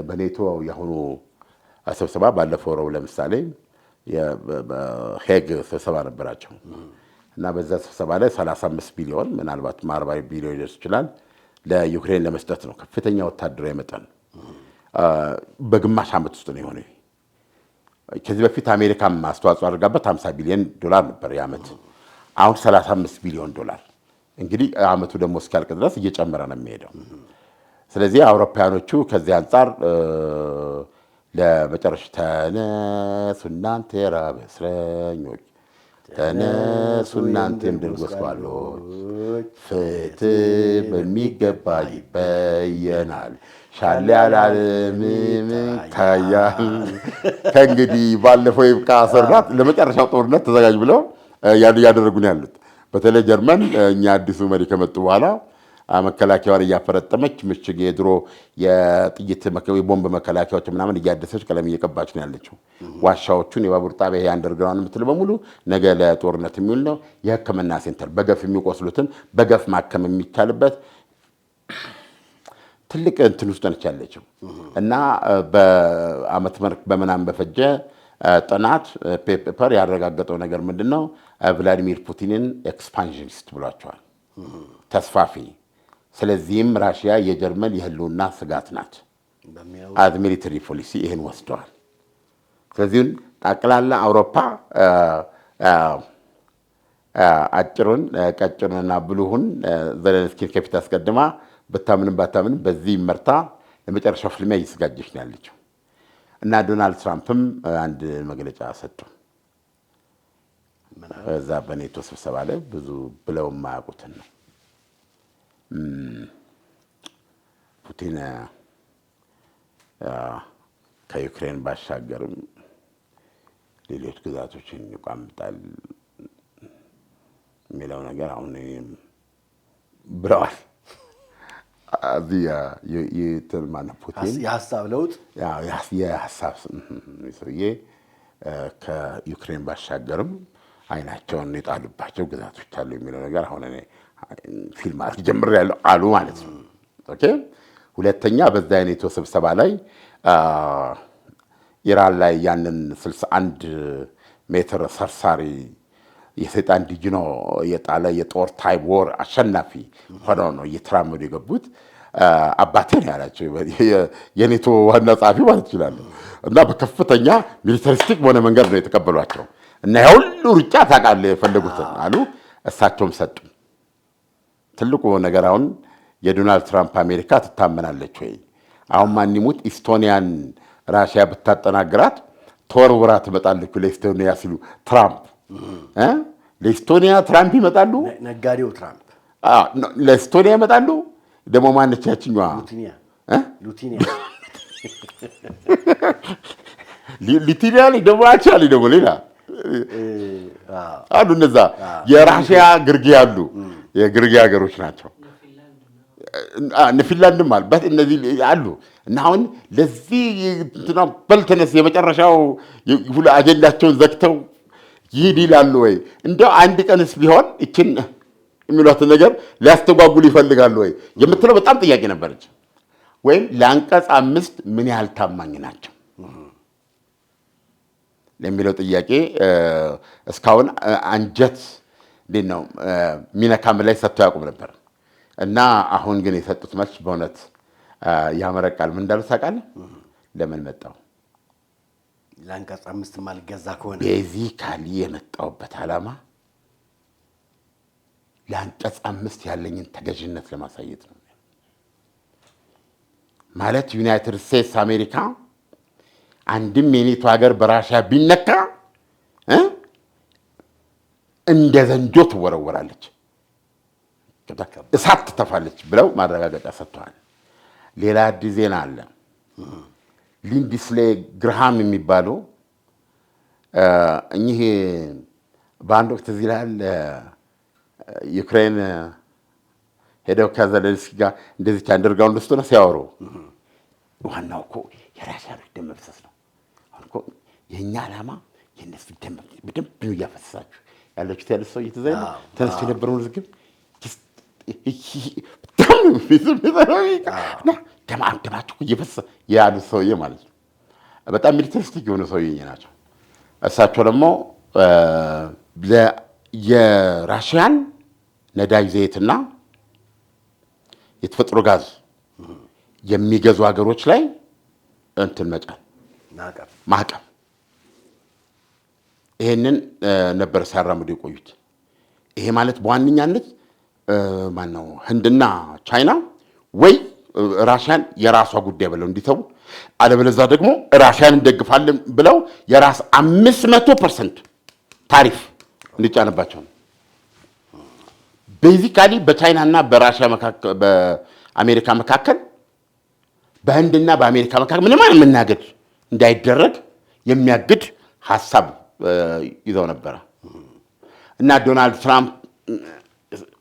በኔቶ ያሁኑ ስብሰባ ባለፈው ረቡዕ ለምሳሌ በሄግ ስብሰባ ነበራቸው እና በዛ ስብሰባ ላይ 35 ቢሊዮን ምናልባት 40 ቢሊዮን ይደርስ ይችላል ለዩክሬን ለመስጠት ነው። ከፍተኛ ወታደራዊ መጠን በግማሽ ዓመት ውስጥ ነው የሆነው። ከዚህ በፊት አሜሪካም አስተዋጽኦ አድርጋበት 50 ቢሊዮን ዶላር ነበር የዓመት። አሁን 35 ቢሊዮን ዶላር እንግዲህ ዓመቱ ደግሞ እስኪያልቅ ድረስ እየጨመረ ነው የሚሄደው። ስለዚህ አውሮፓውያኖቹ ከዚህ አንጻር ለመጨረሻ ተነሱ እናንተ የራብ እስረኞች ተነሱ እናንተ የምድር ጎስቋሎች ፍትህ በሚገባ ይበየናል ሻል ያላለምም ታያል። ከእንግዲህ ባለፈው ይብቃ አሰርናት ለመጨረሻው ጦርነት ተዘጋጅ ብለው ያደረጉ ነው ያሉት። በተለይ ጀርመን እኛ አዲሱ መሪ ከመጡ በኋላ መከላከያዋን እያፈረጠመች ምሽግ የድሮ የጥይት የቦምብ መከላከያዎች ምናምን እያደሰች ቀለም እየቀባች ነው ያለችው። ዋሻዎቹን የባቡር ጣቢያ አንደርግራውንድ የምትል በሙሉ ነገ ለጦርነት የሚውል ነው። የሕክምና ሴንተር በገፍ የሚቆስሉትን በገፍ ማከም የሚቻልበት ትልቅ እንትን ውስጥ ነች ያለችው እና በአመት መልክ በምናምን በፈጀ ጥናት ፔፐር ያረጋገጠው ነገር ምንድን ነው? ቭላዲሚር ፑቲንን ኤክስፓንሽኒስት ብሏቸዋል፣ ተስፋፊ። ስለዚህም ራሽያ የጀርመን የህልውና ስጋት ናት። አዝ ሚሊተሪ ፖሊሲ ይህን ወስደዋል። ስለዚህም ጠቅላላ አውሮፓ አጭሩን ቀጭኑንና ብሉሁን ዘለንስኪን ከፊት አስቀድማ ብታምንም ባታምንም በዚህ መርታ ለመጨረሻው ፍልሚያ እየተዘጋጀች ነው ያለችው እና ዶናልድ ትራምፕም አንድ መግለጫ ሰጡ። እዛ በኔቶ ስብሰባ ላይ ብዙ ብለው የማያውቁትን ነው። ፑቲን ከዩክሬን ባሻገርም ሌሎች ግዛቶችን ይቋምጣል የሚለው ነገር አሁን ብለዋል። እዚህ ፑቲን የሀሳብ ለውጥ የሀሳብ ሰውዬ ከዩክሬን ባሻገርም አይናቸውን የጣሉባቸው ግዛቶች አሉ የሚለው ነገር አሁን ፊልም አድርግ ጀምሬያለሁ አሉ ማለት ነው። ኦኬ። ሁለተኛ በዛ የኔቶ ስብሰባ ላይ ኢራን ላይ ያንን 61 ሜትር ሰርሳሪ የሰይጣን ዲጅኖ የጣለ የጦር ታይም ወር አሸናፊ ሆነው ነው እየተራመዱ የገቡት። አባቴ ነው ያላቸው የኔቶ ዋና ጸሐፊ ማለት ይችላሉ። እና በከፍተኛ ሚሊታሪስቲክ በሆነ መንገድ ነው የተቀበሏቸው እና የሁሉ ሩጫ ታውቃለህ የፈለጉትን አሉ። እሳቸውም ሰጡ። ትልቁ ነገር አሁን የዶናልድ ትራምፕ አሜሪካ ትታመናለች ወይ? አሁን ማን ይሙት ኢስቶኒያን ራሽያ ብታጠናግራት ተወርውራ ትመጣለች ለኢስቶኒያ ሲሉ ትራምፕ ለኢስቶኒያ ትራምፕ ይመጣሉ። ነጋዴው ትራምፕ ለኢስቶኒያ ይመጣሉ። ደግሞ ማነች ያችኛዋ ሊቱዌኒያ ደግሞ አቻሊ ደግሞ ሌላ አሉ። እነዛ የራሽያ ግርጌ አሉ፣ የግርጌ ሀገሮች ናቸው። ፊንላንድም አሉበት እነዚህ አሉ። እና አሁን ለዚህ በልተነስ የመጨረሻው አጀንዳቸውን ዘግተው ይሄድ ይላሉ ወይ? እንደው አንድ ቀንስ ቢሆን እችን የሚሏትን ነገር ሊያስተጓጉሉ ይፈልጋሉ ወይ የምትለው በጣም ጥያቄ ነበረች። ወይም ለአንቀጽ 5 ምን ያህል ታማኝ ናቸው ለሚለው ጥያቄ እስካሁን አንጀት እንዴት ነው ሚነካም ላይ ሰጥተው ያውቁም ነበር። እና አሁን ግን የሰጡት መልስ በእውነት ያመረቃል። ምን እንዳሉ ታውቃለህ? ለምን መጣው? ለአንቀጽ 5 ማልገዛ ከሆነ ቤዚካሊ የመጣውበት ዓላማ ለአንቀጽ 5 ያለኝን ተገዥነት ለማሳየት ነው። ማለት ዩናይትድ ስቴትስ አሜሪካ አንድም የኔቶ ሀገር በራሽያ ቢነካ እንደ ዘንዶ ትወረወራለች፣ እሳት ትተፋለች ብለው ማረጋገጫ ሰጥተዋል። ሌላ አዲስ ዜና አለ። ሊንድሴ ግርሃም የሚባሉ እኚህ በአንድ ወቅት እዚህ ላይ ዩክሬን ሄደው ከዘለንስኪ ጋር እንደዚህ አንደርግራውንድ ውስጥ ነው ሲያወሩ ዋናው እኮ የራሽያኖች ደም መፍሰስ ነው። አሁን እኮ የእኛ ዓላማ የእነሱ ደም በደንብ ነው እያፈሰሳችሁ ያለችሁት ያለ ሰው እየተዘለ ተነስቶ የነበረውን ዝግብ ደማችሁ እየፈሰሰ ያሉት ሰውዬ ማለት ነው። በጣም ሚሊተሪስቲክ የሆኑ ሰውዬ ናቸው። እሳቸው ደግሞ የራሽያን ነዳጅ ዘይትና የተፈጥሮ ጋዝ የሚገዙ ሀገሮች ላይ እንትን መጫን ማዕቀብ ይሄንን ነበር ሲያራምዱ የቆዩት። ይሄ ማለት በዋነኛነት ማነው ህንድና ቻይና ወይ ራሽያን የራሷ ጉዳይ ብለው እንዲተው አለበለዚያ ደግሞ ራሽያን እንደግፋለን ብለው የራስ 500% ታሪፍ እንዲጫንባቸው ነው። ቤዚካሊ በቻይናና በራሽያ መካከል በአሜሪካ መካከል በህንድና በአሜሪካ መካከል ምንም አይነት መናገድ እንዳይደረግ የሚያግድ ሐሳብ ይዘው ነበር እና ዶናልድ ትራምፕ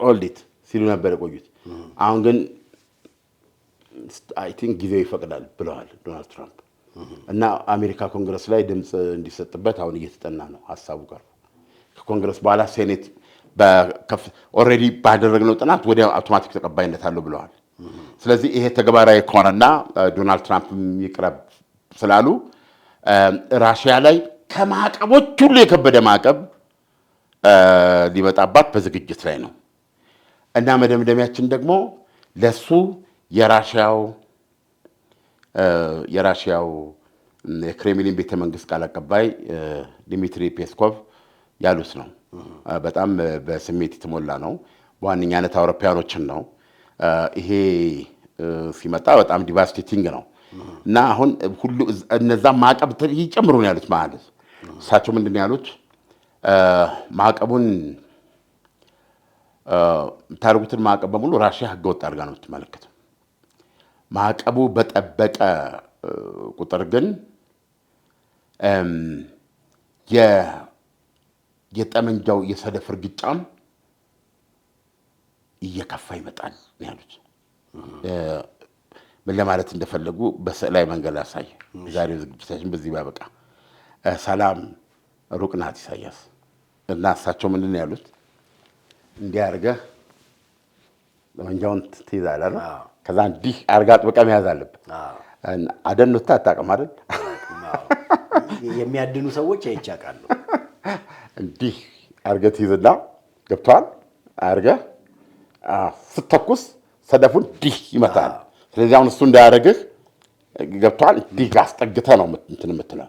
ኦልዲት ሲሉ ነበር የቆዩት። አሁን ግን አይ ቲንክ ጊዜው ይፈቅዳል ብለዋል ዶናልድ ትራምፕ እና አሜሪካ ኮንግረስ ላይ ድምፅ እንዲሰጥበት አሁን እየተጠና ነው ሐሳቡ ጋር ከኮንግረስ በኋላ ሴኔት ኦልሬዲ ባደረግነው ጥናት ወዲያው አውቶማቲክ ተቀባይነት አለው ብለዋል። ስለዚህ ይሄ ተግባራዊ ከሆነና ዶናልድ ትራምፕ ይቅረብ ስላሉ ራሽያ ላይ ከማዕቀቦች ሁሉ የከበደ ማዕቀብ ሊመጣባት በዝግጅት ላይ ነው እና መደምደሚያችን ደግሞ ለሱ የራሽያው የክሬምሊን ቤተ መንግስት ቃል አቀባይ ዲሚትሪ ፔስኮቭ ያሉት ነው። በጣም በስሜት የተሞላ ነው። በዋነኛነት አውሮፓውያኖችን ነው። ይሄ ሲመጣ በጣም ዲቫስቴቲንግ ነው እና አሁን ሁሉ እነዛ ማዕቀብ ይጨምሩ ነው ያሉት ማለት እሳቸው ምንድን ነው ያሉት? ማዕቀቡን ታርጉትን ማዕቀብ በሙሉ ራሽያ ህገወጥ አድርጋ ነው የምትመለከተው። ማዕቀቡ በጠበቀ ቁጥር ግን የጠመንጃው የሰደፍ እርግጫም እየከፋ ይመጣል ያሉት። ምን ለማለት እንደፈለጉ በስዕላዊ መንገድ ያሳይ። ዛሬው ዝግጅታችን በዚህ ባበቃ። ሰላም ሩቅ ናት ኢሳያስ እና እሳቸው ምንድን ነው ያሉት? እንዲያርገህ ጠመንጃውን ትይዛለህ አይደል? ከዛ እንዲህ አርጋ አጥብቀህ መያዝ አለብህ። አደንታ አታውቅም አይደል? የሚያድኑ ሰዎች አይቻቃሉ። እንዲህ አርገህ ትይዝና ገብቶሃል? አርገህ ስትተኩስ ሰደፉን እንዲህ ይመታል። ስለዚህ አሁን እሱ እንዳያደርግህ ገብቶሃል? እንዲህ አስጠግተህ ነው እንትን የምትለው።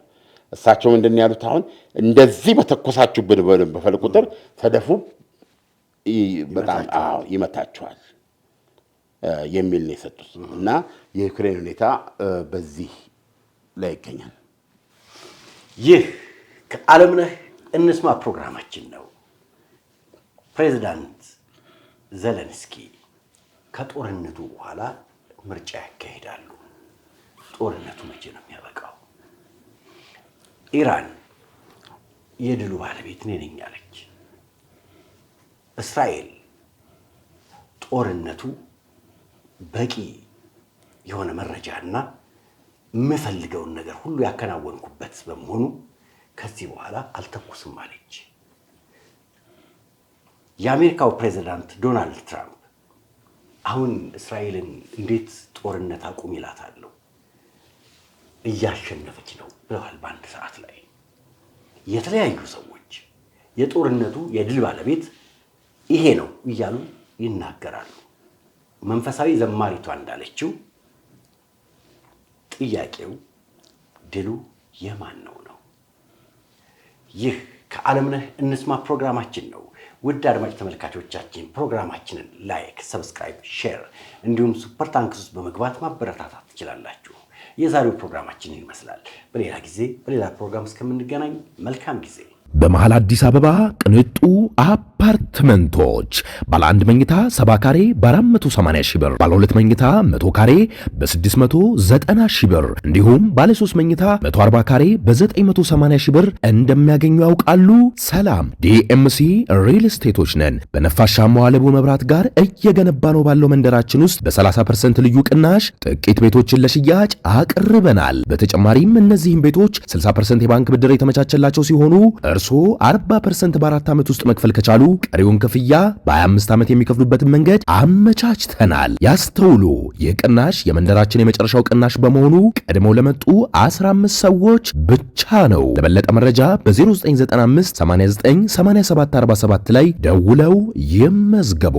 እሳቸው ምንድን ያሉት? አሁን እንደዚህ በተኮሳችሁብን በፈል ቁጥር ሰደፉ በጣም ይመታችኋል የሚል ነው የሰጡት እና የዩክሬን ሁኔታ በዚህ ላይ ይገኛል። ይህ ከዓለምነህ እንስማ ፕሮግራማችን ነው። ፕሬዚዳንት ዘለንስኪ ከጦርነቱ በኋላ ምርጫ ያካሂዳሉ። ጦርነቱ መቼ ነው የሚያበቃው? ኢራን የድሉ ባለቤት እኔ ነኝ አለች። እስራኤል ጦርነቱ በቂ የሆነ መረጃና የምፈልገውን ነገር ሁሉ ያከናወንኩበት በመሆኑ ከዚህ በኋላ አልተኩስም አለች። የአሜሪካው ፕሬዚዳንት ዶናልድ ትራምፕ አሁን እስራኤልን እንዴት ጦርነት አቁም ይላታለሁ? እያሸነፈች ነው ብለዋል። በአንድ ሰዓት ላይ የተለያዩ ሰዎች የጦርነቱ የድል ባለቤት ይሄ ነው እያሉ ይናገራሉ። መንፈሳዊ ዘማሪቷ እንዳለችው ጥያቄው ድሉ የማን ነው ነው። ይህ ከዓለምነህ እንስማ ፕሮግራማችን ነው። ውድ አድማጭ ተመልካቾቻችን ፕሮግራማችንን ላይክ፣ ሰብስክራይብ፣ ሼር እንዲሁም ሱፐር ታንክስ ውስጥ በመግባት ማበረታታት ትችላላችሁ። የዛሬው ፕሮግራማችን ይመስላል። በሌላ ጊዜ በሌላ ፕሮግራም እስከምንገናኝ መልካም ጊዜ። በመሃል አዲስ አበባ ቅንጡ አፓርትመንቶች ባለ 1 መኝታ 70 ካሬ በ480 ሺህ ብር፣ ባለ 2 መኝታ 100 ካሬ በ690 ሺህ ብር እንዲሁም ባለ 3 መኝታ 140 ካሬ በ980 ሺህ ብር እንደሚያገኙ ያውቃሉ? ሰላም ዲኤምሲ ሪል ስቴቶች ነን። በነፋሻማው አለቡ መብራት ጋር እየገነባ ነው ባለው መንደራችን ውስጥ በ30% ልዩ ቅናሽ ጥቂት ቤቶችን ለሽያጭ አቅርበናል። በተጨማሪም እነዚህም ቤቶች 60% የባንክ ብድር የተመቻቸላቸው ሲሆኑ እርሶ 40% በ4 ዓመት ውስጥ መክፈል ከቻሉ ቀሪውን ክፍያ በ25 ዓመት የሚከፍሉበትን መንገድ አመቻችተናል። ያስተውሉ፣ ይህ ቅናሽ የመንደራችን የመጨረሻው ቅናሽ በመሆኑ ቀድመው ለመጡ 15 ሰዎች ብቻ ነው። ለበለጠ መረጃ በ0995 89 8747 ላይ ደውለው ይመዝገቡ።